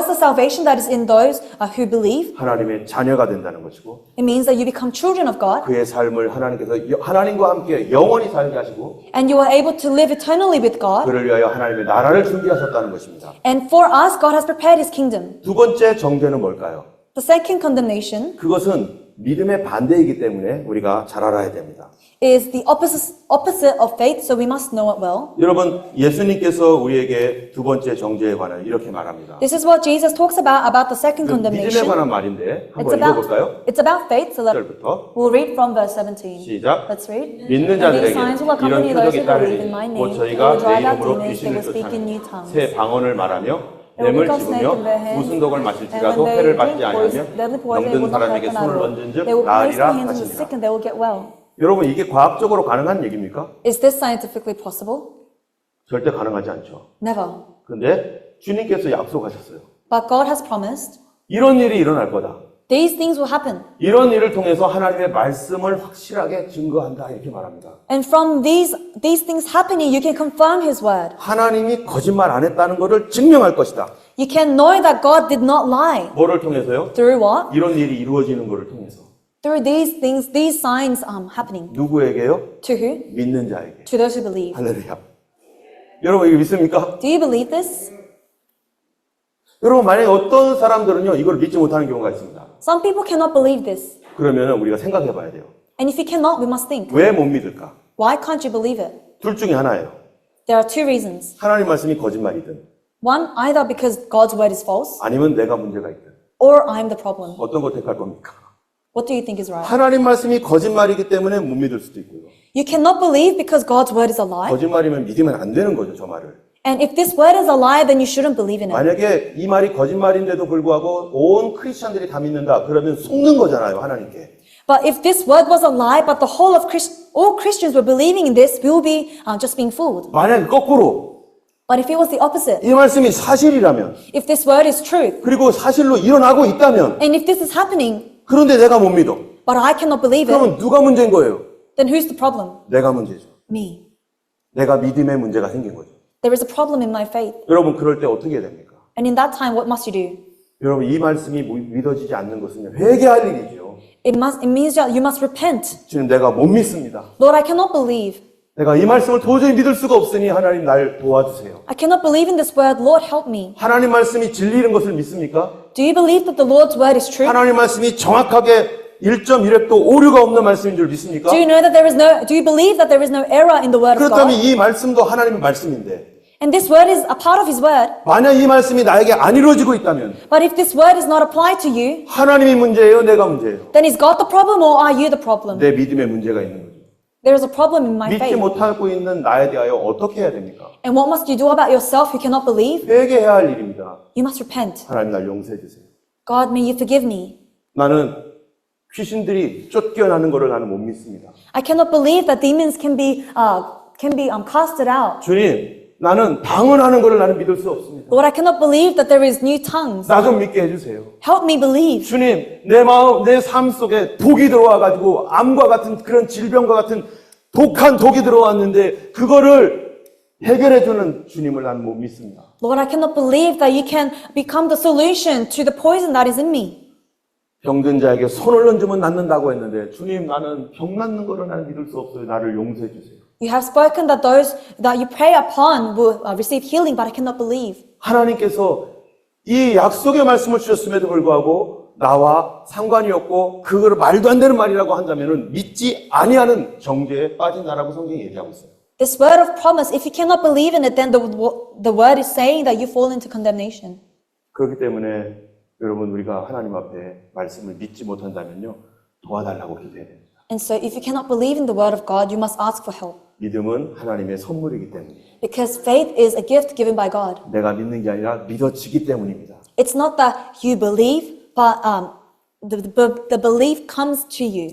S2: is the salvation that is in those who believe?
S1: 하나님의 자녀가 된다는 것이고,
S2: It means that you become children of God,
S1: 그의 삶을 하나님께서 하나님과 함께 영원히 살게 하시고,
S2: and you are able to live eternally with God.
S1: 그를 위하여 하나님의 나라를 준비하셨다는 것입니다.
S2: And for us, God has prepared His kingdom.
S1: 두 번째 정죄는 뭘까요?
S2: The second condemnation
S1: 그것은 믿음의 반대이기 때문에 우리가 잘 알아야 됩니다.
S2: is the opposite of faith, so we must know it well.
S1: 여러분, 예수님께서 우리에게 두 번째 정죄에 관하여 이렇게 말합니다.
S2: This is what Jesus talks about the second
S1: 믿음에
S2: condemnation.
S1: 관한 말인데
S2: It's
S1: 한번 읽어볼까요?
S2: about faith. So
S1: 1절부터
S2: we'll read from verse 17.
S1: 시작.
S2: Let's read.
S1: 믿는
S2: And these
S1: 자들에게
S2: signs will
S1: 이런
S2: accompany those
S1: 표적이
S2: who believe in my
S1: 따르리.
S2: name.
S1: 곧
S2: They
S1: 저희가
S2: will
S1: 내
S2: drive out
S1: 이름으로
S2: demons. They
S1: 귀신을
S2: will speak in new
S1: 쫓아내며
S2: tongues.
S1: 새 방언을 말하며
S2: They will
S1: 뱀을
S2: pick up snakes in their
S1: 집으며
S2: hands.
S1: 무슨 독을
S2: And
S1: 마실지라도
S2: when they
S1: 해를
S2: drink
S1: 받지 아니하며
S2: deadly poison, they
S1: 병든
S2: will not
S1: 사람에게
S2: hurt them
S1: 손을
S2: at all.
S1: 얹은즉
S2: They will place their
S1: 나으리라
S2: hands on the sick
S1: 하시니라.
S2: and they will get well.
S1: 여러분, 이게 과학적으로 가능한 얘기입니까?
S2: Is this scientifically possible?
S1: 절대 가능하지 않죠.
S2: Never.
S1: 근데 주님께서 약속하셨어요.
S2: But God has promised
S1: 이런 일이 일어날 거다.
S2: these things will happen.
S1: 이런 일을 통해서 하나님의 말씀을 확실하게 증거한다, 이렇게 말합니다.
S2: And from these things happening, you can confirm His word.
S1: 하나님이 거짓말 안 했다는 것을 증명할 것이다.
S2: You can know that God did not lie.
S1: 뭐를 통해서요?
S2: Through what?
S1: 이런 일이 이루어지는 것을 통해서.
S2: Through these things, these signs happening.
S1: 누구에게요?
S2: To who?
S1: 믿는 자에게.
S2: To those who believe.
S1: 할렐루야. 여러분, 이거 믿습니까?
S2: Do you believe this?
S1: 여러분, 만약에 어떤 사람들은요, 이걸 믿지 못하는 경우가 있습니다.
S2: Some people cannot believe this.
S1: 그러면 우리가 생각해 봐야 돼요.
S2: And if you cannot, we must think.
S1: 왜 못 믿을까?
S2: Why can't you believe it?
S1: 둘 중에 하나예요.
S2: There are two reasons.
S1: 하나님 말씀이 거짓말이든,
S2: One, either because God's word is false,
S1: 아니면 내가 문제가 있든.
S2: or I'm the problem.
S1: 어떤 걸 택할 겁니까?
S2: What do you think is right?
S1: 하나님 말씀이 거짓말이기 때문에 못 믿을 수도 있고요.
S2: You cannot believe because God's word is a lie.
S1: 거짓말이면 믿으면 안 되는 거죠, 저 말을.
S2: And if this word is a lie, then you shouldn't believe in it.
S1: 만약에 이 말이 거짓말인데도 불구하고 온 크리스천들이 다 믿는다, 그러면 속는 거잖아요, 하나님께.
S2: But if this word was a lie, but the whole of all Christians were believing in this, we will be just being fooled.
S1: 만약 거꾸로
S2: But if it was the opposite,
S1: 이 말씀이 사실이라면
S2: if this word is truth,
S1: 그리고 사실로 일어나고 있다면
S2: and if this is happening,
S1: 그런데 내가 못 믿어.
S2: but I cannot believe it,
S1: 그러면 누가 문제인 거예요?
S2: then who's the problem?
S1: 내가 문제죠.
S2: Me.
S1: 내가 믿음의 문제가 생긴 거죠.
S2: There is a problem in my faith.
S1: 여러분 그럴 때 어떻게 해야 됩니까?
S2: And in that time, what must you do?
S1: 여러분 이 말씀이 믿어지지 않는 것은 회개할 일이죠.
S2: It means that you must repent.
S1: 지금 내가 못 믿습니다.
S2: Lord, I cannot believe.
S1: 내가 이 말씀을 도저히 믿을 수가 없으니 하나님 날 도와주세요.
S2: I cannot believe in this word. Lord, help me.
S1: 하나님 말씀이 진리인 것을 믿습니까?
S2: Do you believe that the Lord's word is true?
S1: 하나님 말씀이 정확하게 1.1획도 오류가 없는 말씀인 줄 믿습니까?
S2: Do you believe that there is no error in the word of
S1: 그렇다면
S2: God?
S1: 이 말씀도 하나님의 말씀인데
S2: And this word is a part of His word.
S1: 만약 이 말씀이 나에게 안 이루어지고 있다면
S2: But if this word is not applied to you,
S1: 하나님이 문제예요? 내가 문제예요?
S2: then is God the problem or are you the problem?
S1: 내 믿음에 문제가 있는 거죠.
S2: There is a problem in my
S1: 믿지
S2: faith.
S1: 못하고 있는 나에 대하여 어떻게 해야 됩니까?
S2: And what must you do about yourself who cannot believe?
S1: 회개해야 할 일입니다.
S2: You must repent.
S1: 하나님 날 용서해 주세요.
S2: God, may you forgive me.
S1: 나는 귀신들이 쫓겨나는 것을 나는 못 믿습니다.
S2: I cannot believe that demons can be casted out.
S1: 주님, 나는 방언하는 것을 나는 믿을 수 없습니다.
S2: Lord, I cannot believe that there is new tongues.
S1: 나 좀 믿게 해주세요.
S2: Help me believe.
S1: 주님, 내 마음, 내 삶 속에 독이 들어와가지고 암과 같은 그런 질병과 같은 독한 독이 들어왔는데 그거를 해결해주는 주님을 나는 못 믿습니다.
S2: Lord, I cannot believe that you can become the solution to the poison that is in me.
S1: 병든 자에게 손을 얹으면 낫는다고 했는데 주님, 나는 병 낫는 거를 나는 믿을 수 없어요. 나를 용서해 주세요.
S2: You have spoken that those that you pray upon will receive healing, but I cannot believe.
S1: 하나님께서 이 약속의 말씀을 주셨음에도 불구하고 나와 상관이 없고 그거를 말도 안 되는 말이라고 한다면은 믿지 아니하는 정죄에 빠진다라고 성경이 얘기하고 있어요.
S2: This word of promise, if you cannot believe in it, then the word is saying that you fall into condemnation.
S1: 그렇기 때문에 여러분 우리가 하나님 앞에 말씀을 믿지 못한다면요 도와달라고 기도해야 됩니다.
S2: And so if you cannot believe in the word of God, you must ask for help.
S1: 믿음은 하나님의 선물이기 때문에
S2: Because faith is a gift given by God.
S1: 내가 믿는 게 아니라 믿어지기 때문입니다.
S2: It's not that you believe, but the belief comes to you.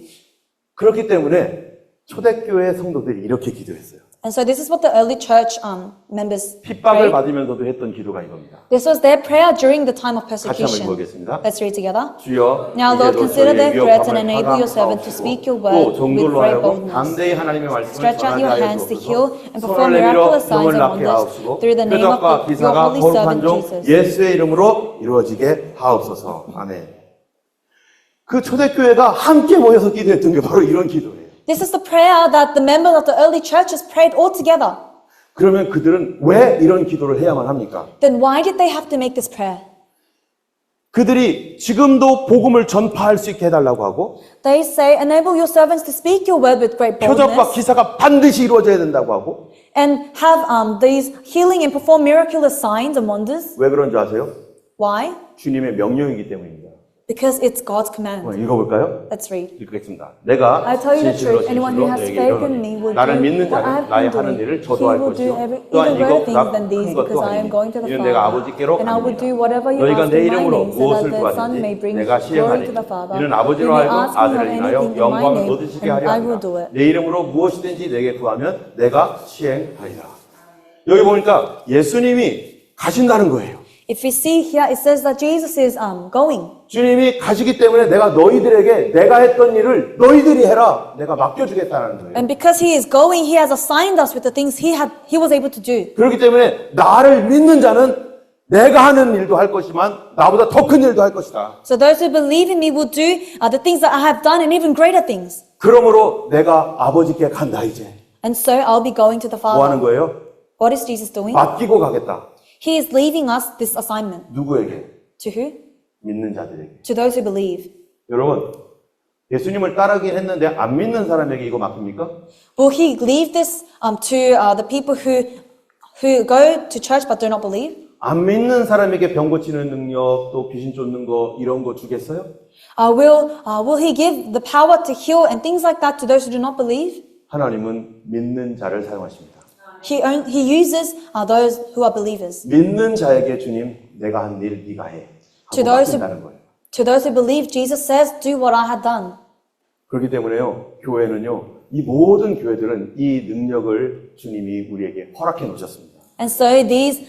S1: 그렇기 때문에 초대교회 성도들이 이렇게 기도했어요.
S2: And so this is what the early church members
S1: 핍박을
S2: prayed.
S1: 받으면서도 했던 기도가 이겁니다.
S2: This was their prayer during the time of
S1: 같이 한번
S2: persecution.
S1: 읽어보겠습니다.
S2: Let's read together.
S1: 주여
S2: Now, Lord,
S1: 이제도
S2: consider
S1: 저희의
S2: their threats and
S1: 위협함을
S2: enable your servant to
S1: 파악하옵시고
S2: speak your
S1: 또
S2: word with
S1: 종들로
S2: great
S1: 하여금
S2: boldness.
S1: 담대히 하나님의 말씀을
S2: Stretch out your
S1: 전하게
S2: hands to heal
S1: 하옵소서.
S2: and perform
S1: 손을 내밀어
S2: miraculous signs
S1: 병을
S2: and
S1: 낫게
S2: wonders
S1: 하옵시고
S2: through the name of
S1: 표적과
S2: your
S1: 기사가
S2: holy
S1: 거룩한
S2: servant
S1: 종
S2: Jesus.
S1: 예수의 이름으로 이루어지게 하옵소서. 아멘. 그 초대교회가 함께 모여서 기도했던 게 바로 이런 기도예요.
S2: This is the prayer that the members of the early churches prayed all together.
S1: 그러면 그들은 왜 이런 기도를 해야만 합니까?
S2: Then why did they have to make this prayer?
S1: 그들이 지금도 복음을 전파할 수 있게 해달라고 하고
S2: They say, enable your servants to speak your word with great
S1: 표적과
S2: boldness
S1: 기사가 반드시 이루어져야 된다고 하고
S2: and have these healing and perform miraculous signs and wonders.
S1: 왜 그런지 아세요?
S2: Why?
S1: 주님의 명령이기 때문입니다.
S2: Because it's God's command.
S1: 한번 읽어볼까요?
S2: Let's read.
S1: 읽겠습니다. 내가
S2: I tell you the
S1: 진실로
S2: truth, anyone who has
S1: 진실로
S2: faith
S1: 너에게
S2: in me will
S1: 이르노니 나를
S2: do
S1: 믿는
S2: what I
S1: 자는
S2: have
S1: 나의
S2: been
S1: 하는
S2: doing.
S1: 일을
S2: He
S1: 저도 할
S2: will do
S1: 것이요 또한
S2: even greater
S1: 이것보다
S2: things than these
S1: 큰 것도
S2: because I am going to the
S1: 하리니 이는 내가
S2: Father.
S1: 아버지께로
S2: And I will do
S1: 갑니다.
S2: whatever you
S1: 너희가
S2: ask
S1: 내
S2: in my
S1: 이름으로
S2: name so
S1: 무엇을
S2: that the Son may
S1: 구하든지
S2: bring
S1: 내가
S2: glory to
S1: 시행하리니
S2: the Father.
S1: 이는
S2: You
S1: 아버지로
S2: may
S1: 하여금
S2: ask me
S1: 아들을
S2: of
S1: 인하여
S2: anything in my
S1: 영광을
S2: name
S1: 얻으시게
S2: and
S1: 하려
S2: I will
S1: 합니다.
S2: do it.
S1: 내 이름으로 무엇이든지 내게 구하면 내가 시행하리라. 여기 보니까 예수님이 가신다는 거예요.
S2: If we see here, it says that Jesus is going.
S1: 주님이 가시기 때문에 내가 너희들에게 내가 했던 일을 너희들이 해라. 내가 맡겨주겠다는 거예요.
S2: And because he is going, he has assigned us with the things he was able to do.
S1: 그렇기 때문에 나를 믿는 자는 내가 하는 일도 할 것이지만 나보다 더 큰 일도 할 것이다.
S2: So those who believe in me will do the things that I have done and even greater things.
S1: 그러므로 내가 아버지께 간다 이제.
S2: And so I'll be going to the
S1: 뭐 하는
S2: Father.
S1: 거예요?
S2: What is Jesus doing?
S1: 맡기고 가겠다.
S2: He is leaving us this assignment.
S1: 누구에게?
S2: To who?
S1: 믿는 자들에게.
S2: To those who believe.
S1: 여러분, 예수님을 따르긴 했는데 안 믿는 사람에게 이거 맡깁니까?
S2: Will he leave this to the people who go to church but do not believe?
S1: 안 믿는 사람에게 병 고치는 능력, 또 귀신 쫓는 거 이런 거 주겠어요?
S2: Will he give the power to heal and things like that to those who do not believe?
S1: 하나님은 믿는 자를 사용하십니다.
S2: He uses those who are believers.
S1: 믿는 자에게 주님, 내가 한 일 네가 해.
S2: To
S1: 하고
S2: those
S1: 맡긴다는 거예요.
S2: To those who believe, Jesus says, do what I had done.
S1: 그렇기 때문에요, 교회는요, 이 모든 교회들은 이 능력을 주님이 우리에게 허락해 놓으셨습니다.
S2: And so these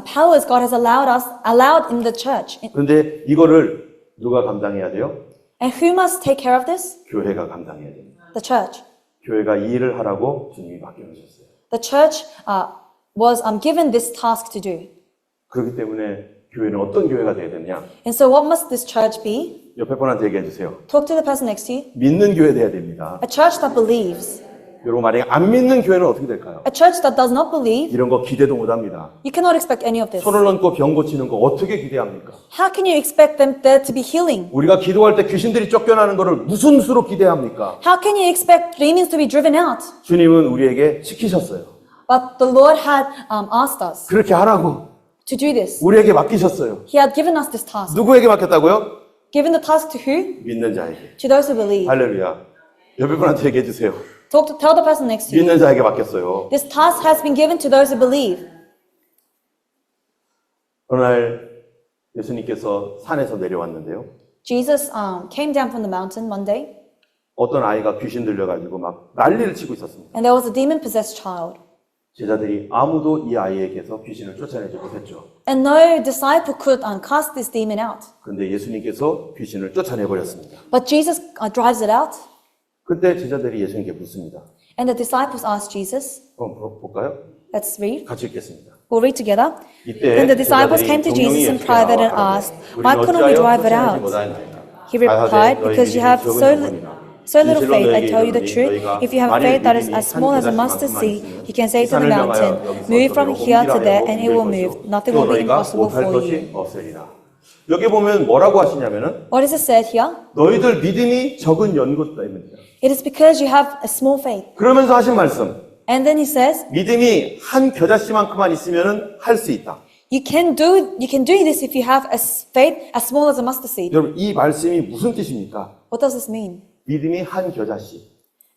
S2: powers God has allowed in the church.
S1: 그런데 이거를 누가 감당해야 돼요?
S2: And who must take care of this?
S1: 교회가 감당해야 됩니다.
S2: The church.
S1: 교회가 이 일을 하라고 주님이 맡겨놓으셨어요.
S2: The church was given this task to do.
S1: 그렇기 때문에 교회는 어떤 교회가 돼야 되느냐?
S2: And so what must this church be?
S1: 옆에 분한테 얘기해 주세요.
S2: Talk to the person next to you.
S1: 믿는 교회 돼야 됩니다.
S2: A church that believes.
S1: 여러분 만약에 안 믿는 교회는 어떻게 될까요?
S2: A church that does not believe,
S1: 이런 거 기대도 못합니다.
S2: you cannot expect any of this.
S1: 손을 얹고 병 고치는 거 어떻게 기대합니까?
S2: How can you expect them there to be healing?
S1: 우리가 기도할 때 귀신들이 쫓겨나는 거를 무슨 수로 기대합니까?
S2: How can you expect demons to be driven out?
S1: 주님은 우리에게 시키셨어요.
S2: But the Lord had asked us
S1: 그렇게 하라고
S2: to do this.
S1: 우리에게 맡기셨어요.
S2: He had given us this task.
S1: 누구에게 맡겼다고요?
S2: Given the task to who?
S1: 믿는 자에게.
S2: To those who believe.
S1: 할렐루야. 옆에 분한테 얘기해 주세요.
S2: Tell the person next to you.
S1: 믿는 자에게 맡겼어요.
S2: This task has been given to those who believe.
S1: 어느 날 예수님께서 산에서 내려왔는데요.
S2: Jesus came down from the mountain one day,
S1: 어떤 아이가 귀신 들려가지고 막 난리를 치고 있었습니다.
S2: and there was a demon-possessed child.
S1: 제자들이 아무도 이 아이에게서 귀신을 쫓아내지 못했죠.
S2: And no disciple could cast this demon out.
S1: 그런데 예수님께서 귀신을 쫓아내버렸습니다.
S2: But Jesus drives it out,
S1: 그때 제자들이 예수님께 묻습니다.
S2: and the disciples asked Jesus,
S1: 한번 볼까요?
S2: let's read.
S1: 같이 읽겠습니다.
S2: We'll read together.
S1: 이때
S2: Then the disciples came to Jesus in private and asked, Why couldn't we drive it out? He replied, Because you have so little faith. I tell you the truth. If you have faith that is as small as a mustard seed, you can say to the mountain, Move from here to there, and it will move. Nothing will be impossible for you.
S1: 여기 보면 뭐라고 하시냐면은
S2: What is it said here?
S1: 너희들 믿음이 적은 연고 때문이다.
S2: It is because you have a small faith.
S1: 그러면서 하신 말씀.
S2: And then he says,
S1: 믿음이 한 겨자씨만큼만 있으면은 할 수 있다.
S2: You can do this if you have a faith as small as a mustard seed.
S1: 여러분 이 말씀이 무슨 뜻입니까?
S2: What does this mean?
S1: 믿음이 한 겨자씨.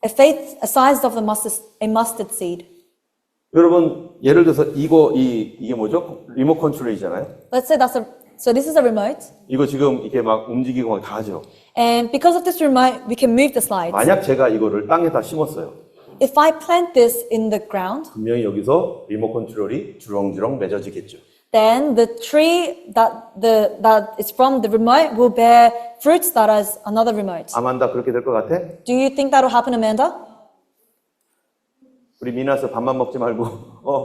S2: A faith a size of a mustard seed.
S1: 여러분 예를 들어서 이게 뭐죠? 리모컨 컨트롤이잖아요.
S2: Let's say so this is a remote.
S1: 이거 지금 이렇게 막 움직이고 막 다 하죠.
S2: And because of this remote, we can move the slides.
S1: 만약 제가 이거를 땅에다 심었어요.
S2: If I plant this in the ground,
S1: 분명히 여기서 리모컨 컨트롤이 주렁주렁 맺어지겠죠.
S2: then the tree that is from the remote will bear fruits that is another remote.
S1: 아만다 그렇게 될 것 같아?
S2: Do you think that will happen, Amanda?
S1: 우리 미나스 밥만 먹지 말고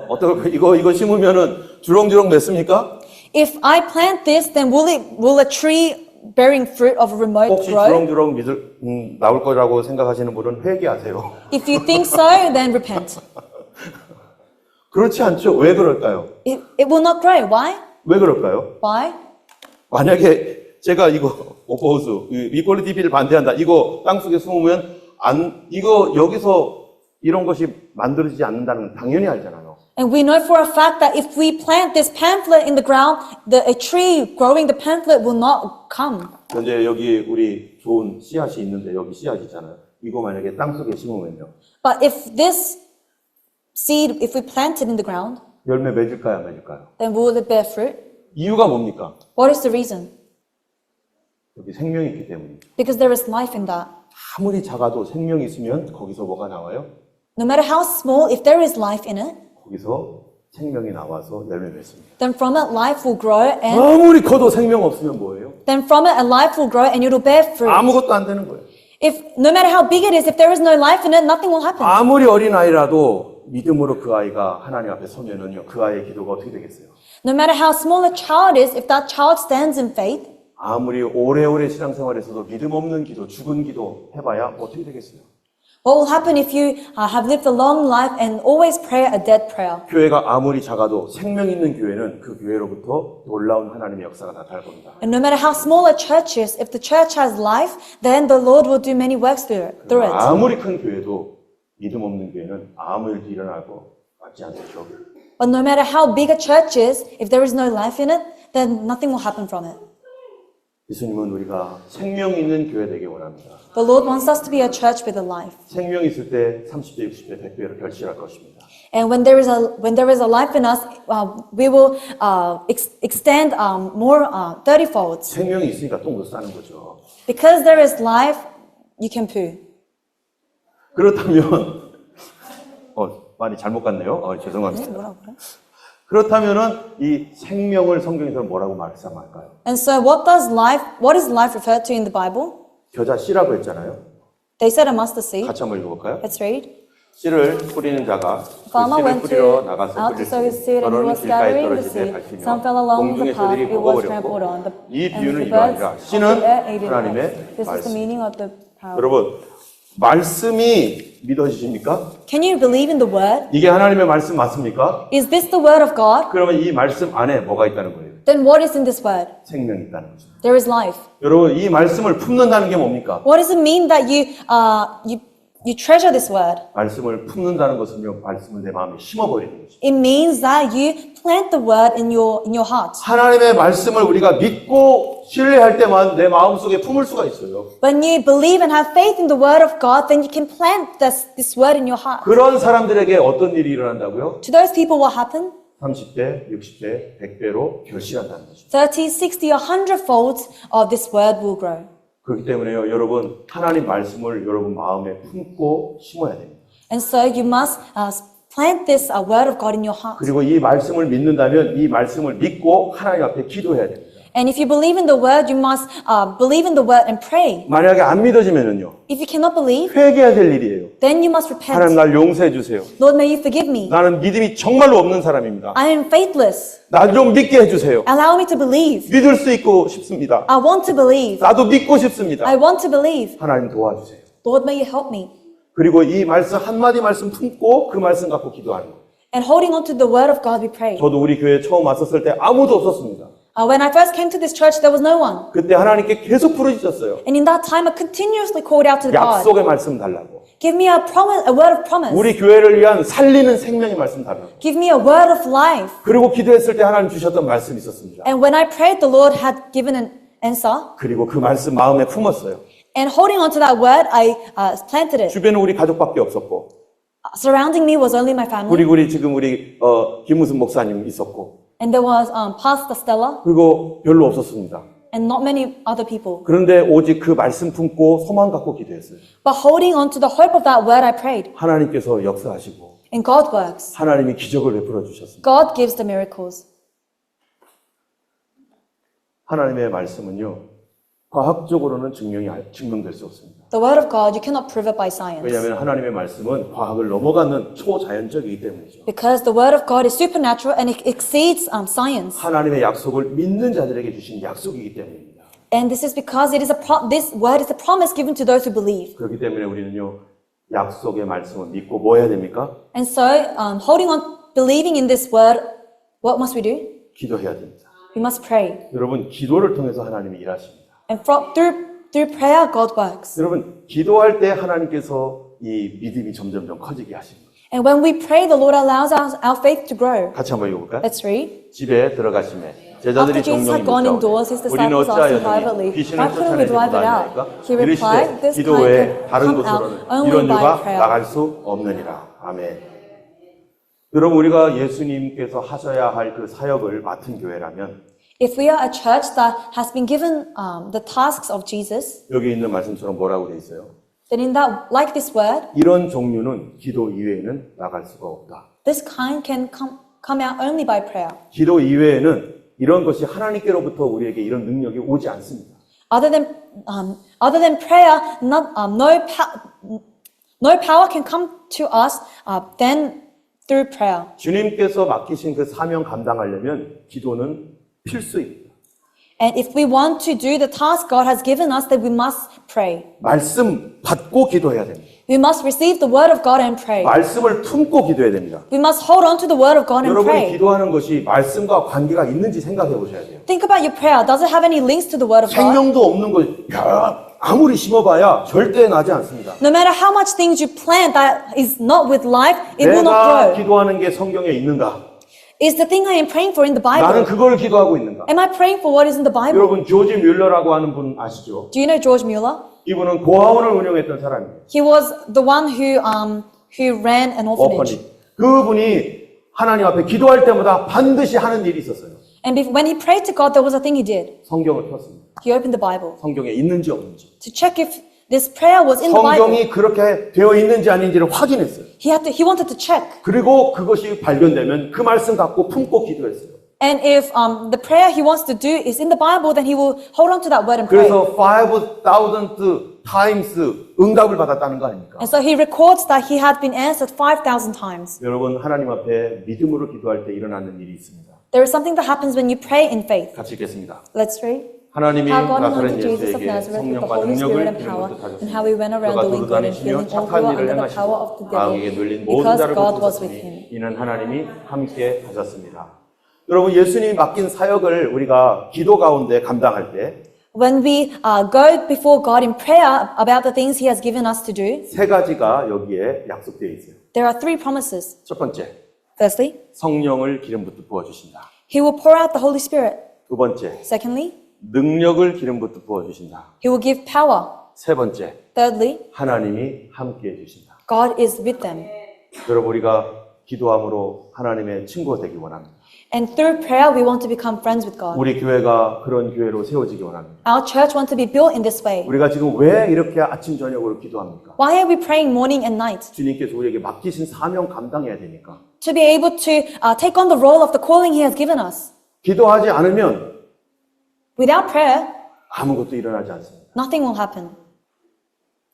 S1: 어떻게 이거 심으면은 주렁주렁 맺습니까?
S2: If I plant this, then will a tree bearing fruit of a remote
S1: 혹시
S2: grow?
S1: 주렁주렁 나올 거라고 생각하시는 분은 회개하세요.
S2: If you think so, then repent.
S1: 그렇지 않죠? 왜 그럴까요?
S2: It will not grow. Why?
S1: 왜 그럴까요?
S2: Why?
S1: 만약에 제가 이거 오퍼우스 이퀄리티 비를 반대한다. 이거 땅속에 숨으면 이거 여기서 이런 것이 만들어지지 않는다는 건 당연히 알잖아요.
S2: And we know for a fact that if we plant this pamphlet in the ground, a tree growing the pamphlet will not come.
S1: 현재 여기 우리 좋은 씨앗이 있는데 여기 씨앗 있잖아요. 이거 만약에 땅속에 심으면요.
S2: But if this seed, if we plant it in the ground,
S1: 열매 맺을까요? 안 맺을까요?
S2: then will it bear fruit?
S1: 이유가 뭡니까?
S2: What is the reason?
S1: 여기 생명이 있기 때문입니다.
S2: Because there is life in that.
S1: 아무리 작아도 생명이 있으면 거기서 뭐가 나와요?
S2: No matter how small, if there is life in it,
S1: 거기서 생명이 나와서 열매 맺습니다.
S2: then from it life will grow, and
S1: 아무리 커도 생명 없으면 뭐예요?
S2: then from it a life will grow, and it will bear fruit.
S1: 아무것도 안 되는 거예요.
S2: If no matter how big it is, if there is no life in it, nothing will happen.
S1: 아무리 어린 아이라도 믿음으로 그 아이가 하나님 앞에 서면은요, 그 아이의 기도가 어떻게 되겠어요?
S2: No matter how small a child is, if that child stands in faith,
S1: 아무리 오래오래 신앙생활에서도 믿음 없는 기도, 죽은 기도 해봐야 어떻게 되겠어요?
S2: what will happen if you have lived a long life and always pray a dead prayer?
S1: 교회가 아무리 작아도 생명 있는 교회는 그 교회로부터 놀라운 하나님의 역사가 나타날 겁니다.
S2: And no matter how small a church is, if the church has life, then the Lord will do many works through it.
S1: 아무리 큰 교회도 믿음 없는 교회는 아무 일도 일어날 것 같지 않죠.
S2: But no matter how big a church is, if there is no life in it, then nothing will happen from it.
S1: 예수님은 우리가 생명 있는 교회 되길 원합니다.
S2: The Lord wants us to be a church with a life.
S1: 생명 있을 때 30배, 60배, 100배로 결실할 것입니다.
S2: And when there is a life in us, we will extend more 30-folds.
S1: 생명이 있으니까 똥도 싸는 거죠.
S2: Because there is life, you can poo.
S1: 그렇다면 많이 잘못 갔네요. 죄송합니다.
S2: 뭐라고 그래?
S1: 그렇다면은 이 생명을 성경에서는 뭐라고 말씀할까요?
S2: And so what is life referred to in the Bible?
S1: 겨자 씨라고 했잖아요.
S2: They said a mustard seed.
S1: 같이 한번 읽어볼까요?
S2: Let's read.
S1: 씨를 뿌리는 자가 그
S2: Farmer
S1: 씨를
S2: went
S1: 뿌리러
S2: to
S1: 나가서
S2: out to sow his
S1: 뿌렸으니
S2: seed, and he
S1: 너는
S2: was
S1: 길가에
S2: scattering the
S1: 떨어지되
S2: seed.
S1: 밟히며
S2: Some fell along the
S1: 공중의
S2: path,
S1: 새들이
S2: it was trampled
S1: 먹어버렸고
S2: on.
S1: 이
S2: And
S1: 비유는
S2: the
S1: 이거
S2: birds
S1: 아니라
S2: of
S1: 씨는
S2: the air ate it up.
S1: 하나님의
S2: This is the
S1: 말씀.
S2: meaning of the parable.
S1: 여러분 말씀이 믿어지십니까?
S2: Can you believe in the word?
S1: 이게 하나님의 말씀 맞습니까?
S2: Is this the word of God?
S1: 그러면 이 말씀 안에 뭐가 있다는 거예요?
S2: Then what is in this word?
S1: 생명이 있다는 거죠.
S2: There is life.
S1: 여러분 이 말씀을 품는다는 게 뭡니까?
S2: What does it mean that you treasure this word?
S1: 말씀을 품는다는 것은요, 말씀을 내 마음에 심어버리는 거죠.
S2: It means that you plant the word in your heart.
S1: 하나님의 말씀을 우리가 믿고 신뢰할 때만 내 마음속에 품을 수가 있어요.
S2: When you believe and have faith in the word of God, then you can plant this word in your heart.
S1: 그런 사람들에게 어떤 일이 일어난다고요?
S2: To those people, what happened?
S1: 30배, 60배, 100배로 결실한다는 거죠.
S2: 30, 60, 100-fold of this word will grow.
S1: 그렇기 때문에요, 여러분 하나님 말씀을 여러분 마음에 품고 심어야 됩니다.
S2: And so you must plant this word of God in your heart.
S1: 그리고 이 말씀을 믿는다면 이 말씀을 믿고 하나님 앞에 기도해야 됩니다.
S2: And if you believe in the word, you must believe in the word and pray.
S1: 만약에 안 믿어지면은요,
S2: If you cannot believe,
S1: 회개해야 될 일이에요.
S2: then you must
S1: 하나님
S2: repent.
S1: 날 용서해 주세요.
S2: Lord, may you forgive me.
S1: 나는 믿음이 정말로 없는 사람입니다.
S2: I am faithless.
S1: 나 좀 믿게 해주세요.
S2: Allow me to believe.
S1: 믿을 수 있고 싶습니다.
S2: I want to believe.
S1: 나도 믿고 싶습니다.
S2: I want to believe.
S1: 하나님 도와주세요.
S2: Lord, may you help me.
S1: 그리고 이 말씀 한마디 말씀 품고 그 말씀 갖고 기도하는 거예요.
S2: And holding on to the word of God, we pray.
S1: 저도 우리 교회 처음 왔었을 때 아무도 없었습니다.
S2: When I first came to this church, there was no one.
S1: 그때 하나님께 계속 부르짖었어요.
S2: And in that time, I continuously called out to God.
S1: 약속의 말씀 달라고.
S2: Give me a promise, a word of promise.
S1: 우리 교회를 위한 살리는 생명의 말씀 달라고.
S2: Give me a word of life.
S1: 그리고 기도했을 때 하나님 주셨던 말씀이 있었습니다.
S2: And when I prayed, the Lord had given an answer.
S1: 그리고 그 말씀 마음에 품었어요.
S2: And holding on to that word, I planted it.
S1: 주변에 우리 가족밖에 없었고,
S2: Surrounding me was only my family.
S1: 우리 지금 김무슨 목사님 있었고,
S2: And there was Pastor Stella
S1: 그리고 별로 없었습니다.
S2: and not many other people.
S1: 그런데 오직 그 말씀 품고 소망 갖고 기도했어요.
S2: But holding on to the hope of that word, I prayed.
S1: 하나님께서 역사하시고
S2: And God works.
S1: 하나님이 기적을 베풀어 주셨습니다.
S2: God gives the miracles.
S1: 하나님의 말씀은요, 과학적으로는 증명될 수 없습니다.
S2: The word of God, you cannot prove it by science.
S1: 왜냐하면 하나님의 말씀은 과학을 넘어가는 초자연적이기 때문이죠.
S2: Because the word of God is supernatural and it exceeds science.
S1: 하나님의 약속을 믿는 자들에게 주신 약속이기 때문입니다.
S2: And this is because this word is a promise given to those who believe.
S1: 그렇기 때문에 우리는요, 약속의 말씀을 믿고 뭐 해야 됩니까?
S2: And so, holding on, believing in this word, what must we do?
S1: 기도해야 됩니다.
S2: We must pray.
S1: 여러분, 기도를 통해서 하나님이 일하십니다.
S2: And through prayer, God works.
S1: 여러분, 기도할 때 하나님께서 이 믿음이 점점점 커지게 하십니다.
S2: And when we pray, the Lord allows our faith to grow.
S1: 같이 한번 읽어볼까요?
S2: Let's read.
S1: 집에 들어가심에
S2: After
S1: 제자들이
S2: Jesus
S1: 종용이
S2: had gone
S1: 묻자오되
S2: indoors, his
S1: 우리는
S2: disciples asked him
S1: 어찌하였느니
S2: privately,
S1: 귀신을
S2: why couldn't we
S1: 쫓아내지
S2: drive it out?
S1: 못하니까
S2: He replied,
S1: 이르시되
S2: this
S1: 기도
S2: kind
S1: 외에
S2: can
S1: 다른
S2: come
S1: 곳으로는
S2: out only
S1: 이런
S2: by
S1: 유가
S2: prayer.
S1: 나갈 수 없느니라. 아멘. 여러분, 우리가 예수님께서 하셔야 할 그 사역을 맡은 교회라면
S2: If we are a church that has been given the tasks of Jesus,
S1: 여기 있는 말씀처럼 뭐라고 돼 있어요?
S2: then in that, like this word,
S1: 이런 종류는 기도 이외에는 나갈 수가 없다.
S2: this kind can come out only by prayer.
S1: 기도 이외에는 이런 것이 하나님께로부터 우리에게 이런 능력이 오지 않습니다.
S2: Other than prayer, no power can come to us than through prayer.
S1: 주님께서 맡기신 그 사명 감당하려면 기도는 필수입니다.
S2: And if we want to do the task God has given us, then we must pray.
S1: 말씀 받고 기도해야 됩니다.
S2: We must receive the word of God and pray.
S1: 말씀을 품고 기도해야 됩니다.
S2: We must hold on to the word of God and
S1: 여러분이
S2: pray.
S1: 기도하는 것이 말씀과 관계가 있는지 생각해 보셔야 돼요.
S2: Think about your prayer. Does it have any links to the word of God?
S1: 생명도 없는 것, 아무리 심어봐야 절대 나지 않습니다.
S2: No matter how much things you plant that is not with life, it will not
S1: 내가
S2: grow.
S1: 기도하는 게 성경에 있는가?
S2: Is the thing I am praying for in the
S1: 나는
S2: Bible?
S1: 그걸 기도하고 있는가?
S2: Am I praying for what is in the Bible?
S1: 여러분, 조지 뮬러라고 하는 분 아시죠?
S2: Do you know George Mueller?
S1: 이분은 고아원을 운영했던 사람이에요.
S2: He was the one who ran an orphanage.
S1: 그분이 하나님 앞에 기도할 때마다 반드시 하는 일이 있었어요.
S2: And when he prayed to God, there was a thing he did.
S1: 성경을 폈습니다.
S2: He opened the Bible
S1: 성경에 있는지 없는지.
S2: to check if This prayer was in the Bible.
S1: 성경이 그렇게 되어 있는지 아닌지를 확인했어요.
S2: He wanted to check.
S1: 그리고 그것이 발견되면 그 말씀 갖고 품고 기도했어요.
S2: And if the prayer he wants to do is in the Bible, then he will hold on to that word and pray.
S1: 그래서 5,000 times 응답을 받았다는 거 아닙니까?
S2: And so he records that he had been answered 5,000 times.
S1: 여러분 하나님 앞에 믿음으로 기도할 때 일어나는 일이 있습니다.
S2: There is something that happens when you pray in faith.
S1: 같이 읽겠습니다.
S2: Let's read.
S1: 하나님이
S2: How God
S1: 나사렛
S2: anointed Jesus of
S1: 예수에게
S2: Nazareth with the
S1: 성령과
S2: Holy Spirit
S1: 능력을
S2: and power,
S1: 기름부터
S2: and how he went around
S1: 그가
S2: doing good and
S1: 돌아다니시며
S2: healing all who
S1: 착한
S2: were
S1: 일을
S2: under the power of the
S1: 행하시고 마귀에게
S2: devil,
S1: 눌린 모든
S2: because
S1: 자를
S2: God was with
S1: 고치셨으니
S2: him.
S1: 이는 하나님이 함께 하셨습니다. 여러분 예수님이 맡긴 사역을 우리가 기도 가운데 감당할 때
S2: When we go before God in prayer about the things he has given us to do,
S1: 세 가지가 여기에 약속되어 있어요.
S2: there are three promises.
S1: 첫 번째,
S2: Firstly,
S1: 성령을 기름부터 부어주신다.
S2: he will pour out the Holy Spirit.
S1: 두 번째,
S2: Secondly,
S1: 능력을 기름부터 부어주신다.
S2: he will give power.
S1: 세 번째,
S2: Thirdly,
S1: 하나님이 함께 해주신다.
S2: God is with them.
S1: 여러분 우리가 기도함으로 하나님의 친구가 되기 원합니다.
S2: And through prayer, we want to become friends with God.
S1: 우리 교회가 그런 교회로 세워지기 원합니다.
S2: Our church wants to be built in this way.
S1: 우리가 지금 왜 이렇게 아침 저녁으로 기도합니까?
S2: Why are we praying morning and night?
S1: 주님께서 우리에게 맡기신 사명 감당해야 되니까.
S2: To be able to take on the role of the calling he has given us.
S1: 기도하지 않으면
S2: Without prayer,
S1: 아무것도 일어나지 않습니다.
S2: nothing will happen.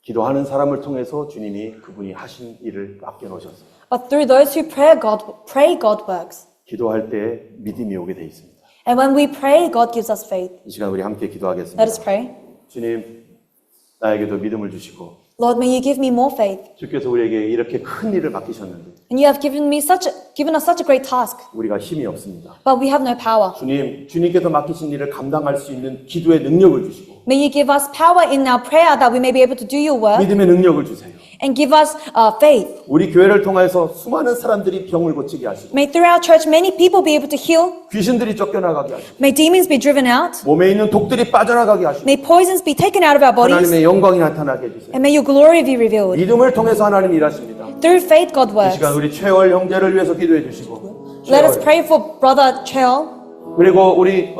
S1: 기도하는 사람을 통해서 주님이 그분이 하신 일을 맡겨놓으셨어요.
S2: But through those who pray, God works.
S1: 기도할 때 믿음이 오게 돼 있습니다.
S2: And when we pray, God gives us faith.
S1: 이 시간 우리 함께 기도하겠습니다.
S2: Let us pray.
S1: 주님, 나에게도 믿음을 주시고
S2: Lord, may you give me more faith.
S1: 주께서 우리에게 이렇게 큰 일을 맡기셨는데
S2: And you have given us such a great task,
S1: 우리가 힘이 없습니다.
S2: but we have no power.
S1: 주님께서 맡기신 일을 감당할 수 있는 기도의 능력을 주시고
S2: May you give us power in our prayer that we may be able to do your work,
S1: 믿음의 능력을 주세요.
S2: and give us faith.
S1: 우리 교회를 통해서 수많은 사람들이 병을 고치게 하시고
S2: May through our church many people be able to heal.
S1: 귀신들이 쫓겨나가게 하시고
S2: May demons be driven out.
S1: 몸에 있는 독들이 빠져나가게 하시고
S2: May poisons be taken out of our bodies.
S1: 하나님의 영광이 나타나게 해주세요.
S2: And may your glory be revealed.
S1: 믿음을 통해서 하나님이 일하십니다.
S2: Through faith, God
S1: 이
S2: works.
S1: 시간 우리 최월 형제를 위해서 기도해 주시고
S2: Let us
S1: 최월,
S2: pray for Brother Chell.
S1: 그리고 우리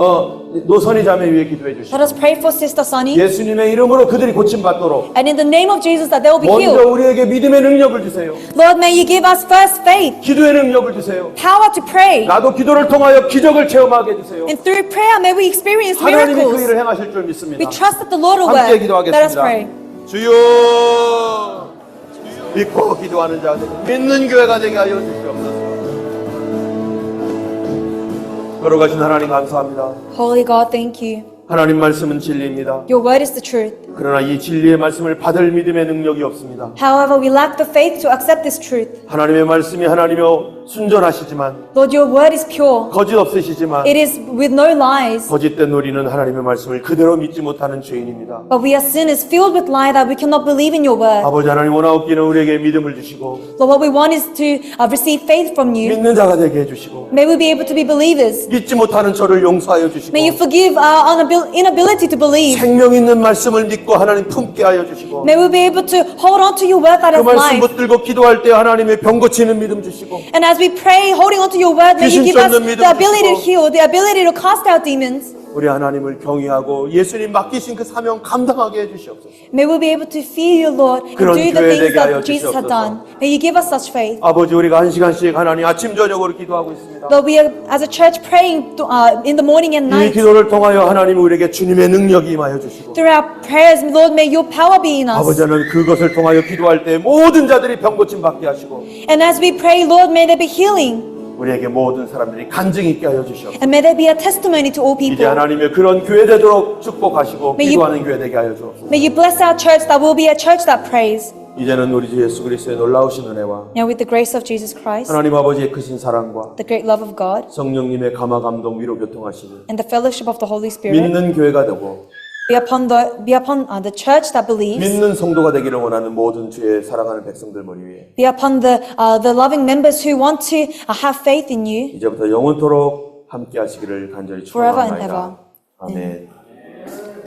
S1: 노선희 자매 위해 기도해 주시고
S2: Let us pray for Sister Sunny.
S1: 예수님의 이름으로 그들이 고침받도록
S2: And in the name of Jesus, that they will be
S1: 먼저
S2: healed.
S1: 우리에게 믿음의 능력을 주세요.
S2: Lord, may you give us first faith,
S1: 기도의 능력을 주세요.
S2: power to pray.
S1: 나도 기도를 통하여 기적을 체험하게 해주세요.
S2: And through prayer, may we experience
S1: 하나님이 그
S2: miracles.
S1: 일을 행하실 줄 믿습니다.
S2: We trust that the Lord will
S1: 함께
S2: work. Let us
S1: 기도하겠습니다.
S2: pray.
S1: 주여 믿고 기도하는 자 되고 믿는 교회가 되게 하여 주시옵소서. 걸어가신 하나님 감사합니다.
S2: Holy God, thank you.
S1: 하나님 말씀은 진리입니다.
S2: Your word is the truth.
S1: 그러나 이 진리의 말씀을 받을 믿음의 능력이 없습니다.
S2: However, we lack the faith to accept this truth.
S1: 하나님의 말씀이 하나님이여 순전하시지만
S2: Lord, your word is pure.
S1: 거짓 없으시지만
S2: It is with no lies.
S1: 거짓된 우리는 하나님의 말씀을 그대로 믿지 못하는 죄인입니다.
S2: But we are sinners filled with lie that we cannot believe in your word.
S1: 아버지 하나님 원하옵기는 우리에게 믿음을 주시고
S2: Lord, what we want is to receive faith from you.
S1: 믿는 자가 되게 해주시고
S2: May we be able to be believers.
S1: 믿지 못하는 저를 용서하여 주시고
S2: May you forgive our inability to believe.
S1: 생명 있는 말씀을 믿고 하나님 품게 하여 주시고
S2: May we be able to hold on to your word that
S1: 그
S2: is
S1: 말씀
S2: life.
S1: 붙들고 기도할 때 하나님의 병 고치는 믿음 주시고
S2: And as we pray, holding on to your word, may you
S1: 귀신
S2: give us
S1: 쫓는 믿음
S2: the ability to
S1: 주시고.
S2: heal, the ability to cast out demons.
S1: 우리 하나님을 경외하고 예수님 맡기신 그 사명 감당하게 해주시옵소서.
S2: May we be able to fear you, Lord, and
S1: 그런
S2: do the
S1: 교회
S2: things
S1: 되게 하여
S2: that Jesus had
S1: 주시옵소서.
S2: done. May you give us such faith.
S1: 아버지 우리가 한 시간씩 하나님 아침 저녁으로 기도하고 있습니다.
S2: Lord, we are, as a church, praying in the morning and
S1: 이
S2: night.
S1: 기도를 통하여 하나님 우리에게 주님의 능력이 임하여 주시고
S2: Through our prayers, Lord, may your power be in us.
S1: 아버지 하나님 그것을 통하여 기도할 때 모든 자들이 병 고침 받게 하시고
S2: And as we pray, Lord, may there be healing.
S1: 우리에게 모든 사람들이 간증 있게 하여 주시옵소서.
S2: And may there be a testimony to all
S1: 이제
S2: people.
S1: 하나님의 그런 교회 되도록 축복하시고
S2: May you-
S1: 기도하는 교회 되게 하여 주옵소서.
S2: May you bless our church that will be a church that prays.
S1: 이제는 우리 주 예수 그리스도의 놀라우신 은혜와
S2: Now with the grace of Jesus Christ,
S1: 하나님 아버지의 크신 사랑과
S2: the great love of God,
S1: 성령님의 감화 감동 위로 교통하시는
S2: and the fellowship of the Holy Spirit
S1: 믿는 교회가 되고
S2: be upon the church that believes,
S1: 믿는 성도가 되기를 원하는 모든 주의 사랑하는 백성들 머리 위에
S2: be upon the loving members who want to have faith in you
S1: 이제부터 영원토록 함께 하시기를 간절히
S2: forever and
S1: 축원합니다.
S2: ever.
S1: 아멘.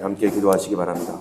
S1: 함께 기도하시기 바랍니다.